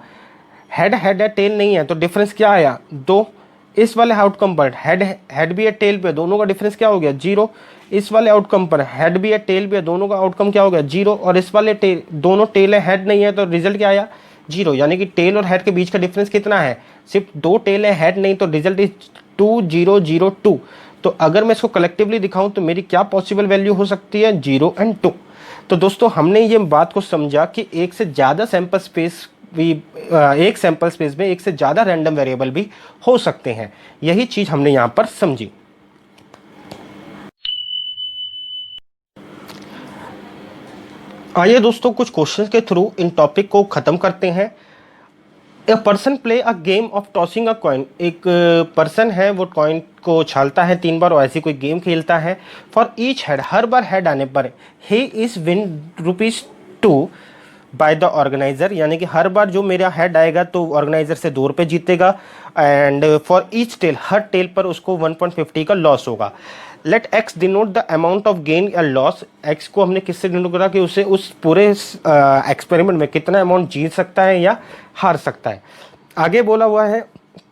A: हेड हेड है टेल नहीं है, तो डिफरेंस क्या आया 2। इस वाले आउटकम पर हेड हेड भी है टेल पे, दोनों का डिफरेंस क्या हो गया 0। इस वाले आउटकम पर हेड भी है टेल भी है, दोनों का आउटकम क्या हो गया 0। और इस वाले टेल, दोनों टेल है हेड नहीं है, तो रिजल्ट क्या आया 0। यानी कि टेल और हेड के बीच का डिफरेंस कितना है, सिर्फ 2 टेल है हेड नहीं, तो रिजल्ट इज 2 0 0 2। तो अगर मैं इसको कलेक्टिवली दिखाऊं तो मेरी क्या पॉसिबल वैल्यू हो सकती है 0 एंड 2। तो दोस्तों हमने ये बात को समझा कि एक से ज़्यादा सैंपल स्पेस भी, एक सैंपल स्पेस में एक से ज़्यादा रैंडम वेरिएबल भी हो सकते हैं, यही चीज़ हमने यहाँ पर समझी। आइए दोस्तों कुछ क्वेश्चंस के थ्रू इन टॉपिक को ख़त्म करते हैं। A person play a game of tossing a coin. एक पर्सन है वो कॉइन को उछालता है 3 बार और ऐसी कोई गेम खेलता है। For each head, her bar head आने पर he is win ₹2 by the organiser, यानी कि हर बार जो मेरा हेड आएगा तो ऑर्गेनाइजर से ₹2 जीतेगा। एंड फॉर ईच टेल, हर टेल पर उसको 1.50 का लॉस होगा। Let X denote the amount of gain या लॉस। एक्स को हमने किससे डिनोट करा कि उसे उस पूरे एक्सपेरिमेंट में कितना अमाउंट जीत सकता है या हार सकता है। आगे बोला हुआ है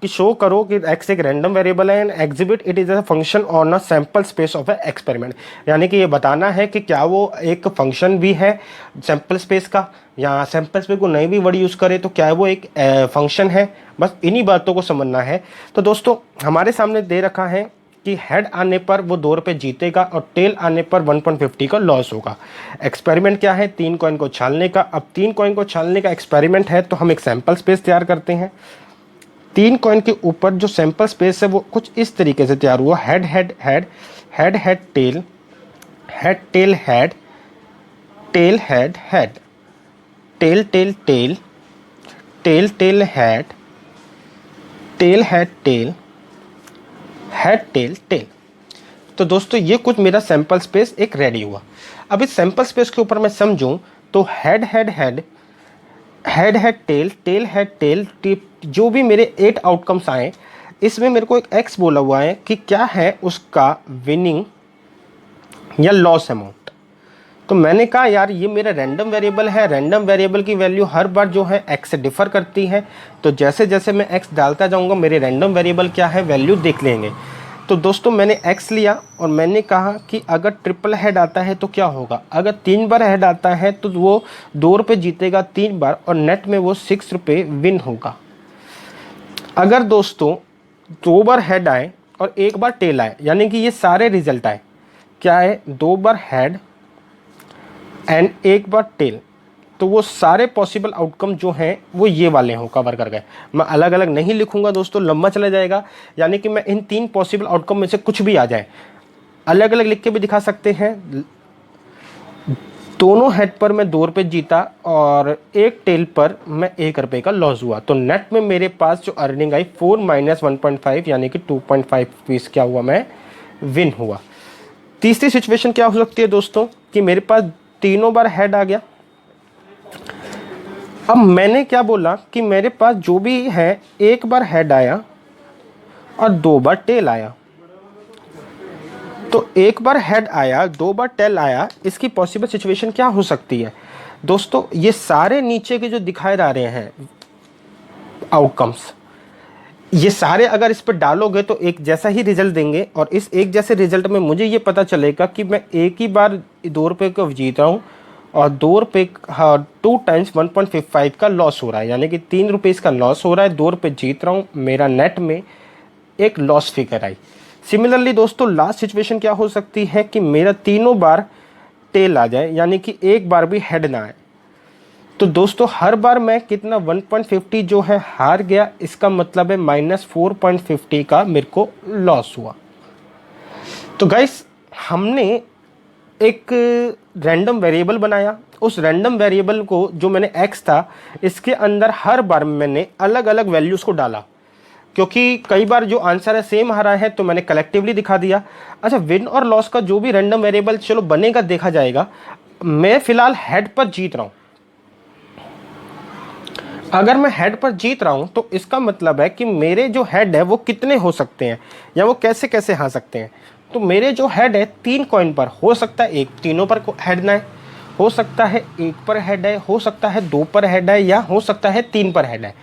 A: कि शो करो कि एक्स एक रैंडम वेरिएबल है and exhibit it is a function on a sample space of A experiment. यानी कि ये बताना है कि क्या वो एक फंक्शन भी है सैंपल स्पेस का, या सैंपल स्पेस को नई भी वर्ड यूज़ करे तो क्या वो एक फंक्शन है। बस इन्हीं बातों को समझना है। तो दोस्तों हमारे सामने दे रखा है कि हेड आने पर वो ₹2 जीतेगा और टेल आने पर 1.50 का लॉस होगा। एक्सपेरिमेंट क्या है? 3 कॉइन को छालने का। अब 3 कॉइन को छालने का एक्सपेरिमेंट है तो हम एक सैंपल स्पेस तैयार करते हैं। 3 कॉइन के ऊपर जो सैंपल स्पेस है वो कुछ इस तरीके से तैयार हुआ। Head head head, head head tail, head tail head, tail head head, tail tail tail, tail tail head, tail head tail, head tail tail. तो दोस्तों ये कुछ मेरा सैंपल स्पेस एक रेडी हुआ। अब इस सैंपल स्पेस के ऊपर मैं समझूं तो head head head, head head tail, tail head tell, जो भी मेरे 8 आउटकम्स आए इसमें मेरे को एक एक्स बोला हुआ है कि क्या है उसका विनिंग या लॉस अमाउंट। तो मैंने कहा यार ये मेरा रैंडम वेरिएबल है, रैंडम वेरिएबल की वैल्यू हर बार जो है एक्स से डिफर करती है। तो जैसे जैसे मैं एक्स डालता जाऊंगा मेरे रैंडम वेरिएबल क्या है वैल्यू देख लेंगे। तो दोस्तों मैंने एक्स लिया और मैंने कहा कि अगर ट्रिपल हेड आता है तो क्या होगा। अगर 3 बार हेड आता है तो वो ₹2 जीतेगा 3 बार और नेट में वो ₹6 विन होगा। अगर दोस्तों 2 बार हेड आए और 1 बार टेल आए, यानी कि ये सारे रिजल्ट आए, क्या है 2 बार हेड एंड 1 बार टेल, तो वो सारे पॉसिबल आउटकम जो हैं वो ये वाले हों, कवर कर गए। मैं अलग अलग नहीं लिखूंगा दोस्तों, लंबा चला जाएगा। यानी कि मैं इन 3 पॉसिबल आउटकम में से कुछ भी आ जाए अलग अलग लिख के भी दिखा सकते हैं। दोनों हेड पर मैं ₹2 जीता और एक टेल पर मैं ₹1 का लॉस हुआ। तो नेट में मेरे पास जो अर्निंग आई 4 - 1.5 यानी कि 2.5 पीस क्या हुआ, मैं विन हुआ। तीसरी सिचुएशन क्या हो सकती है दोस्तों कि मेरे पास तीनों बार हेड आ गया। अब मैंने क्या बोला कि मेरे पास जो भी है 1 बार हेड आया और 2 बार टेल आया। तो 1 बार हेड आया, 2 बार टेल आया, इसकी पॉसिबल सिचुएशन क्या हो सकती है दोस्तों। ये सारे नीचे के जो दिखाए जा रहे हैं आउटकम्स, ये सारे अगर इस पर डालोगे तो एक जैसा ही रिजल्ट देंगे। और इस एक जैसे रिजल्ट में मुझे ये पता चलेगा कि मैं एक ही बार ₹2 को जीत रहा हूँ और ₹2 2 टाइम्स 1.55 का लॉस हो रहा है, यानी कि ₹3 का लॉस हो रहा है, ₹2 जीत रहा हूँ, मेरा नेट में एक लॉस फिगर आई। सिमिलरली दोस्तों लास्ट सिचुएशन क्या हो सकती है कि मेरा तीनों बार टेल आ जाए, यानी कि एक बार भी हेड ना आए। तो दोस्तों हर बार मैं कितना 1.50 जो है हार गया, इसका मतलब है -4.50 का मेरे को लॉस हुआ। तो गाइस हमने एक रैंडम वेरिएबल बनाया, उस रैंडम वेरिएबल को जो मैंने एक्स था इसके अंदर हर बार मैंने अलग अलग वैल्यूज़ को डाला, क्योंकि कई बार जो आंसर है सेम आ रहा है तो मैंने कलेक्टिवली दिखा दिया। अच्छा विन और लॉस का जो भी रैंडम वेरिएबल चलो बनेगा देखा जाएगा। मैं फिलहाल हेड पर जीत रहा हूँ। अगर मैं हेड पर जीत रहा हूं तो इसका मतलब है कि मेरे जो हेड है वो कितने हो सकते हैं या वो कैसे कैसे आ सकते हैं। तो मेरे जो हेड है 3 कॉइन पर हो सकता है एक तीनों पर हेड ना है, हो सकता है 1 पर हेड है, हो सकता है 2 पर हेड है, या हो सकता है 3 पर हेड है।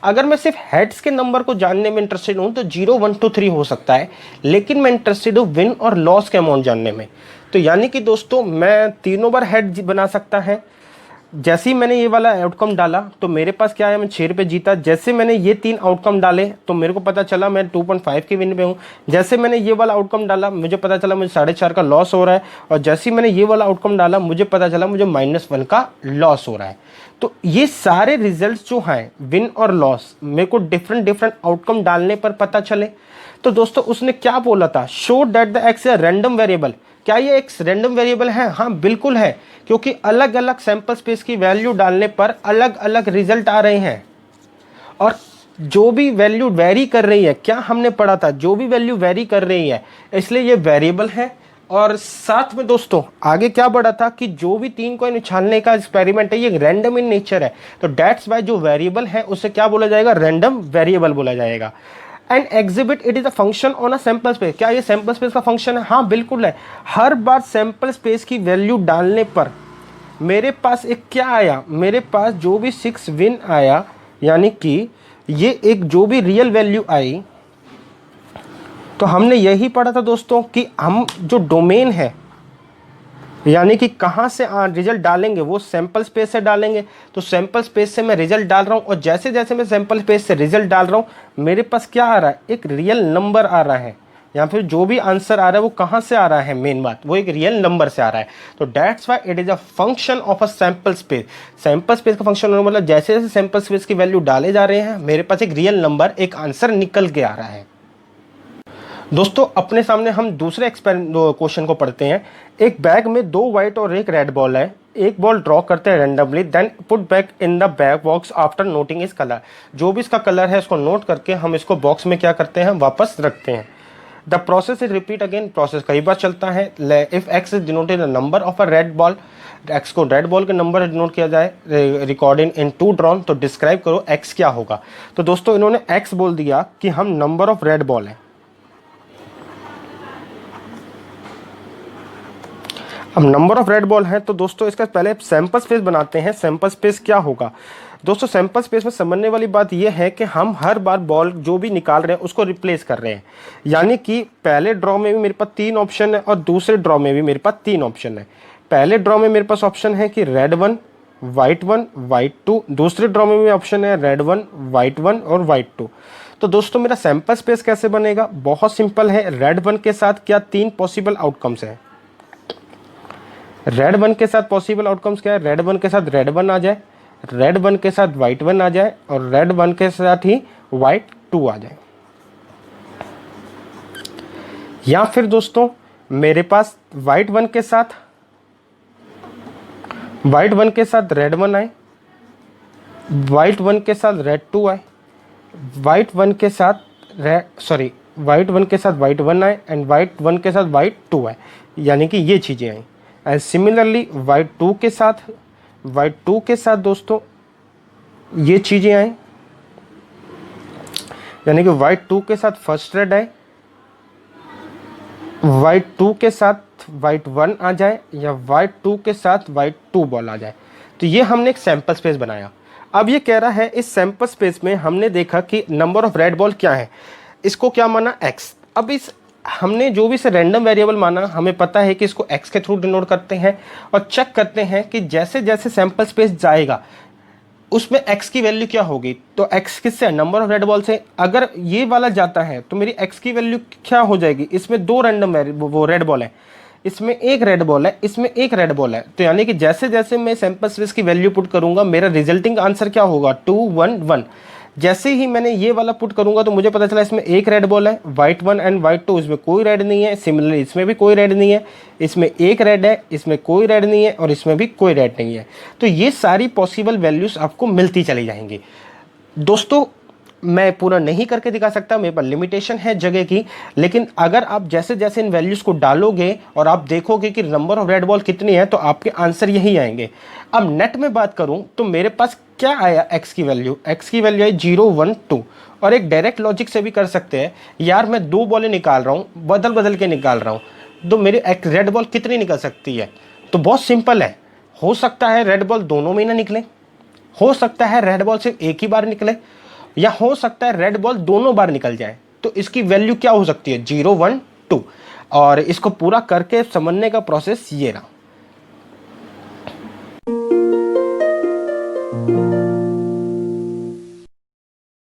A: अगर मैं सिर्फ हेड्स के नंबर को जानने में इंटरेस्टेड हूं तो 0 1 2 3 हो सकता है, लेकिन मैं इंटरेस्टेड हूं विन और लॉस के अमाउंट जानने में। तो यानी कि दोस्तों मैं तीनों बार हेड बना सकता है। जैसे ही मैंने ये वाला आउटकम डाला तो मेरे पास क्या है, मैं ₹6 जीता। जैसे मैंने ये 3 आउटकम डाले तो मेरे को पता चला मैं 2.5 के विन पे हूँ। जैसे मैंने ये वाला आउटकम डाला मुझे पता चला मुझे 4.5 का लॉस हो रहा है, और जैसे ही मैंने ये वाला आउटकम डाला मुझे पता चला मुझे -1 का लॉस हो रहा है। तो ये सारे रिजल्ट्स जो हैं विन और लॉस मेरे को डिफरेंट डिफरेंट आउटकम डालने पर पता चले। तो दोस्तों उसने क्या बोला था, show that the x a random variable. क्या ये एक रैंडम वेरिएबल है? हाँ बिल्कुल है, क्योंकि अलग अलग सैंपल स्पेस की वैल्यू डालने पर अलग अलग रिजल्ट आ रहे हैं। और जो भी वैल्यू वेरी कर रही है, क्या हमने पढ़ा था, जो भी वैल्यू वेरी कर रही है, इसलिए ये वेरिएबल है। और साथ में दोस्तों आगे क्या बढ़ा था कि जो भी 3 कॉइन उछालने का एक्सपेरिमेंट है ये रैंडम इन नेचर है, तो डेट्स वाई जो वेरिएबल है उसे क्या बोला जाएगा, रैंडम वेरिएबल बोला जाएगा। And exhibit it is a function on a sample space. क्या ये सैंपल स्पेस का फंक्शन है? हाँ बिल्कुल है। हर बार सैंपल स्पेस की वैल्यू डालने पर मेरे पास एक क्या आया, मेरे पास जो भी 6 विन आया, यानी कि ये एक जो भी रियल वैल्यू आई, तो हमने यही पढ़ा था दोस्तों कि हम जो डोमेन है यानी कि कहाँ से रिजल्ट डालेंगे वो सैंपल स्पेस से डालेंगे। तो सैंपल स्पेस से मैं रिजल्ट डाल रहा हूँ और जैसे जैसे मैं सैंपल स्पेस से रिजल्ट डाल रहा हूँ मेरे पास क्या आ रहा है, एक रियल नंबर आ रहा है, या फिर जो भी आंसर आ रहा है वो कहाँ से आ रहा है, मेन बात वो एक रियल नंबर से आ रहा है। तो that's why it is a function of a sample space. Sample space का फंक्शन मतलब जैसे जैसे सैंपल स्पेस की वैल्यू डाले जा रहे हैं मेरे पास एक रियल नंबर, एक आंसर निकल के आ रहा है। दोस्तों अपने सामने हम दूसरे क्वेश्चन को पढ़ते हैं। एक बैग में 2 व्हाइट और एक रेड बॉल है, एक बॉल ड्रॉ करते हैं randomly, then put back in the bag box after noting इस कलर। जो भी इसका कलर है उसको नोट करके हम इसको बॉक्स में क्या करते हैं, वापस रखते हैं। The process is repeat again, process कई बार चलता है। If x is denoted the number of a red ball, x को रेड बॉल के नंबर डिनोट किया जाए, रिकॉर्डिंग इन 2 ड्रॉन, तो डिस्क्राइब करो एक्स क्या होगा। तो दोस्तों इन्होंने एक्स बोल दिया कि हम नंबर ऑफ रेड बॉल है। अब नंबर ऑफ रेड बॉल है तो दोस्तों इसका पहले सैंपल स्पेस बनाते हैं। सैंपल स्पेस क्या होगा दोस्तों, सैंपल स्पेस में समझने वाली बात यह है कि हम हर बार बॉल जो भी निकाल रहे हैं उसको रिप्लेस कर रहे हैं। यानी कि पहले ड्रॉ में भी मेरे पास 3 ऑप्शन है और दूसरे ड्रॉ में भी मेरे पास 3 ऑप्शन है। पहले ड्रॉ में मेरे पास ऑप्शन है कि रेड 1 वाइट 1 वाइट 2, दूसरे ड्रॉ में भी ऑप्शन है रेड 1 वाइट 1 और वाइट 2। तो दोस्तों मेरा सैंपल स्पेस कैसे बनेगा, बहुत सिंपल है। रेड 1 के साथ क्या 3 पॉसिबल आउटकम्स है, रेड 1 के साथ पॉसिबल आउटकम्स क्या है, रेड 1 के साथ रेड 1 आ जाए, रेड 1 के साथ वाइट 1 आ जाए और रेड 1 के साथ ही वाइट 2 आ जाए। या फिर दोस्तों मेरे पास वाइट 1 के साथ रेड 1 आए, वाइट 1 के साथ रेड 2 आए, वाइट 1 के साथ वाइट 1 के साथ वाइट 1 आए एंड वाइट 1 के साथ वाइट 2 आए, यानी कि ये चीज़ें आई। एंड सिमिलरली वाइट 2 के साथ दोस्तों ये चीज़ें आए, यानी कि वाइट 2 के साथ फर्स्ट रेड आए, वाइट 2 के साथ वाइट 1 आ जाए या वाइट 2 के साथ वाइट 2 बॉल आ जाए। तो ये हमने एक सैंपल स्पेस बनाया। अब ये कह रहा है इस सैंपल स्पेस में हमने देखा कि नंबर ऑफ रेड बॉल क्या है, इसको क्या माना एक्स। अब इस हमने जो भी इसे रैंडम वेरिएबल माना, हमें पता है कि इसको एक्स के थ्रू डिनोट करते हैं और चेक करते हैं कि जैसे जैसे सैंपल स्पेस जाएगा उसमें एक्स की वैल्यू क्या होगी। तो एक्स किससे, नंबर ऑफ रेड बॉल से। अगर ये वाला जाता है तो मेरी एक्स की वैल्यू क्या हो जाएगी, इसमें 2 रैंडम वो रेड बॉल है, इसमें एक रेड बॉल है, इसमें एक रेड बॉल है। तो यानी कि जैसे जैसे मैं सैंपल स्पेस की वैल्यू पुट करूंगा मेरा रिजल्टिंग आंसर क्या होगा, 2 1 1। जैसे ही मैंने ये वाला पुट करूंगा तो मुझे पता चला इसमें एक रेड बॉल है, वाइट 1 एंड वाइट 2, इसमें कोई रेड नहीं है। सिमिलरली इसमें भी कोई रेड नहीं है, इसमें एक रेड है, इसमें कोई रेड नहीं है और इसमें भी कोई रेड नहीं है। तो ये सारी पॉसिबल वैल्यूज आपको मिलती चली जाएंगी। दोस्तों मैं पूरा नहीं करके दिखा सकता, मेरे पास लिमिटेशन है जगह की, लेकिन अगर आप जैसे जैसे इन वैल्यूज़ को डालोगे और आप देखोगे कि नंबर ऑफ रेड बॉल कितनी है तो आपके आंसर यही आएंगे। अब नेट में बात करूं तो मेरे पास क्या आया, एक्स की वैल्यू आई 0 1 2। और एक डायरेक्ट लॉजिक से भी कर सकते हैं, यार मैं 2 बॉलें निकाल रहा हूँ, बदल बदल के निकाल रहा हूँ, तो मेरी रेड बॉल कितनी निकल सकती है। तो बहुत सिंपल है, हो सकता है रेड बॉल दोनों में ना निकले, हो सकता है रेड बॉल सिर्फ एक ही बार निकले, या हो सकता है रेड बॉल दोनों बार निकल जाए। तो इसकी वैल्यू क्या हो सकती है, 0 1 2। और इसको पूरा करके समझने का प्रोसेस ये रहा।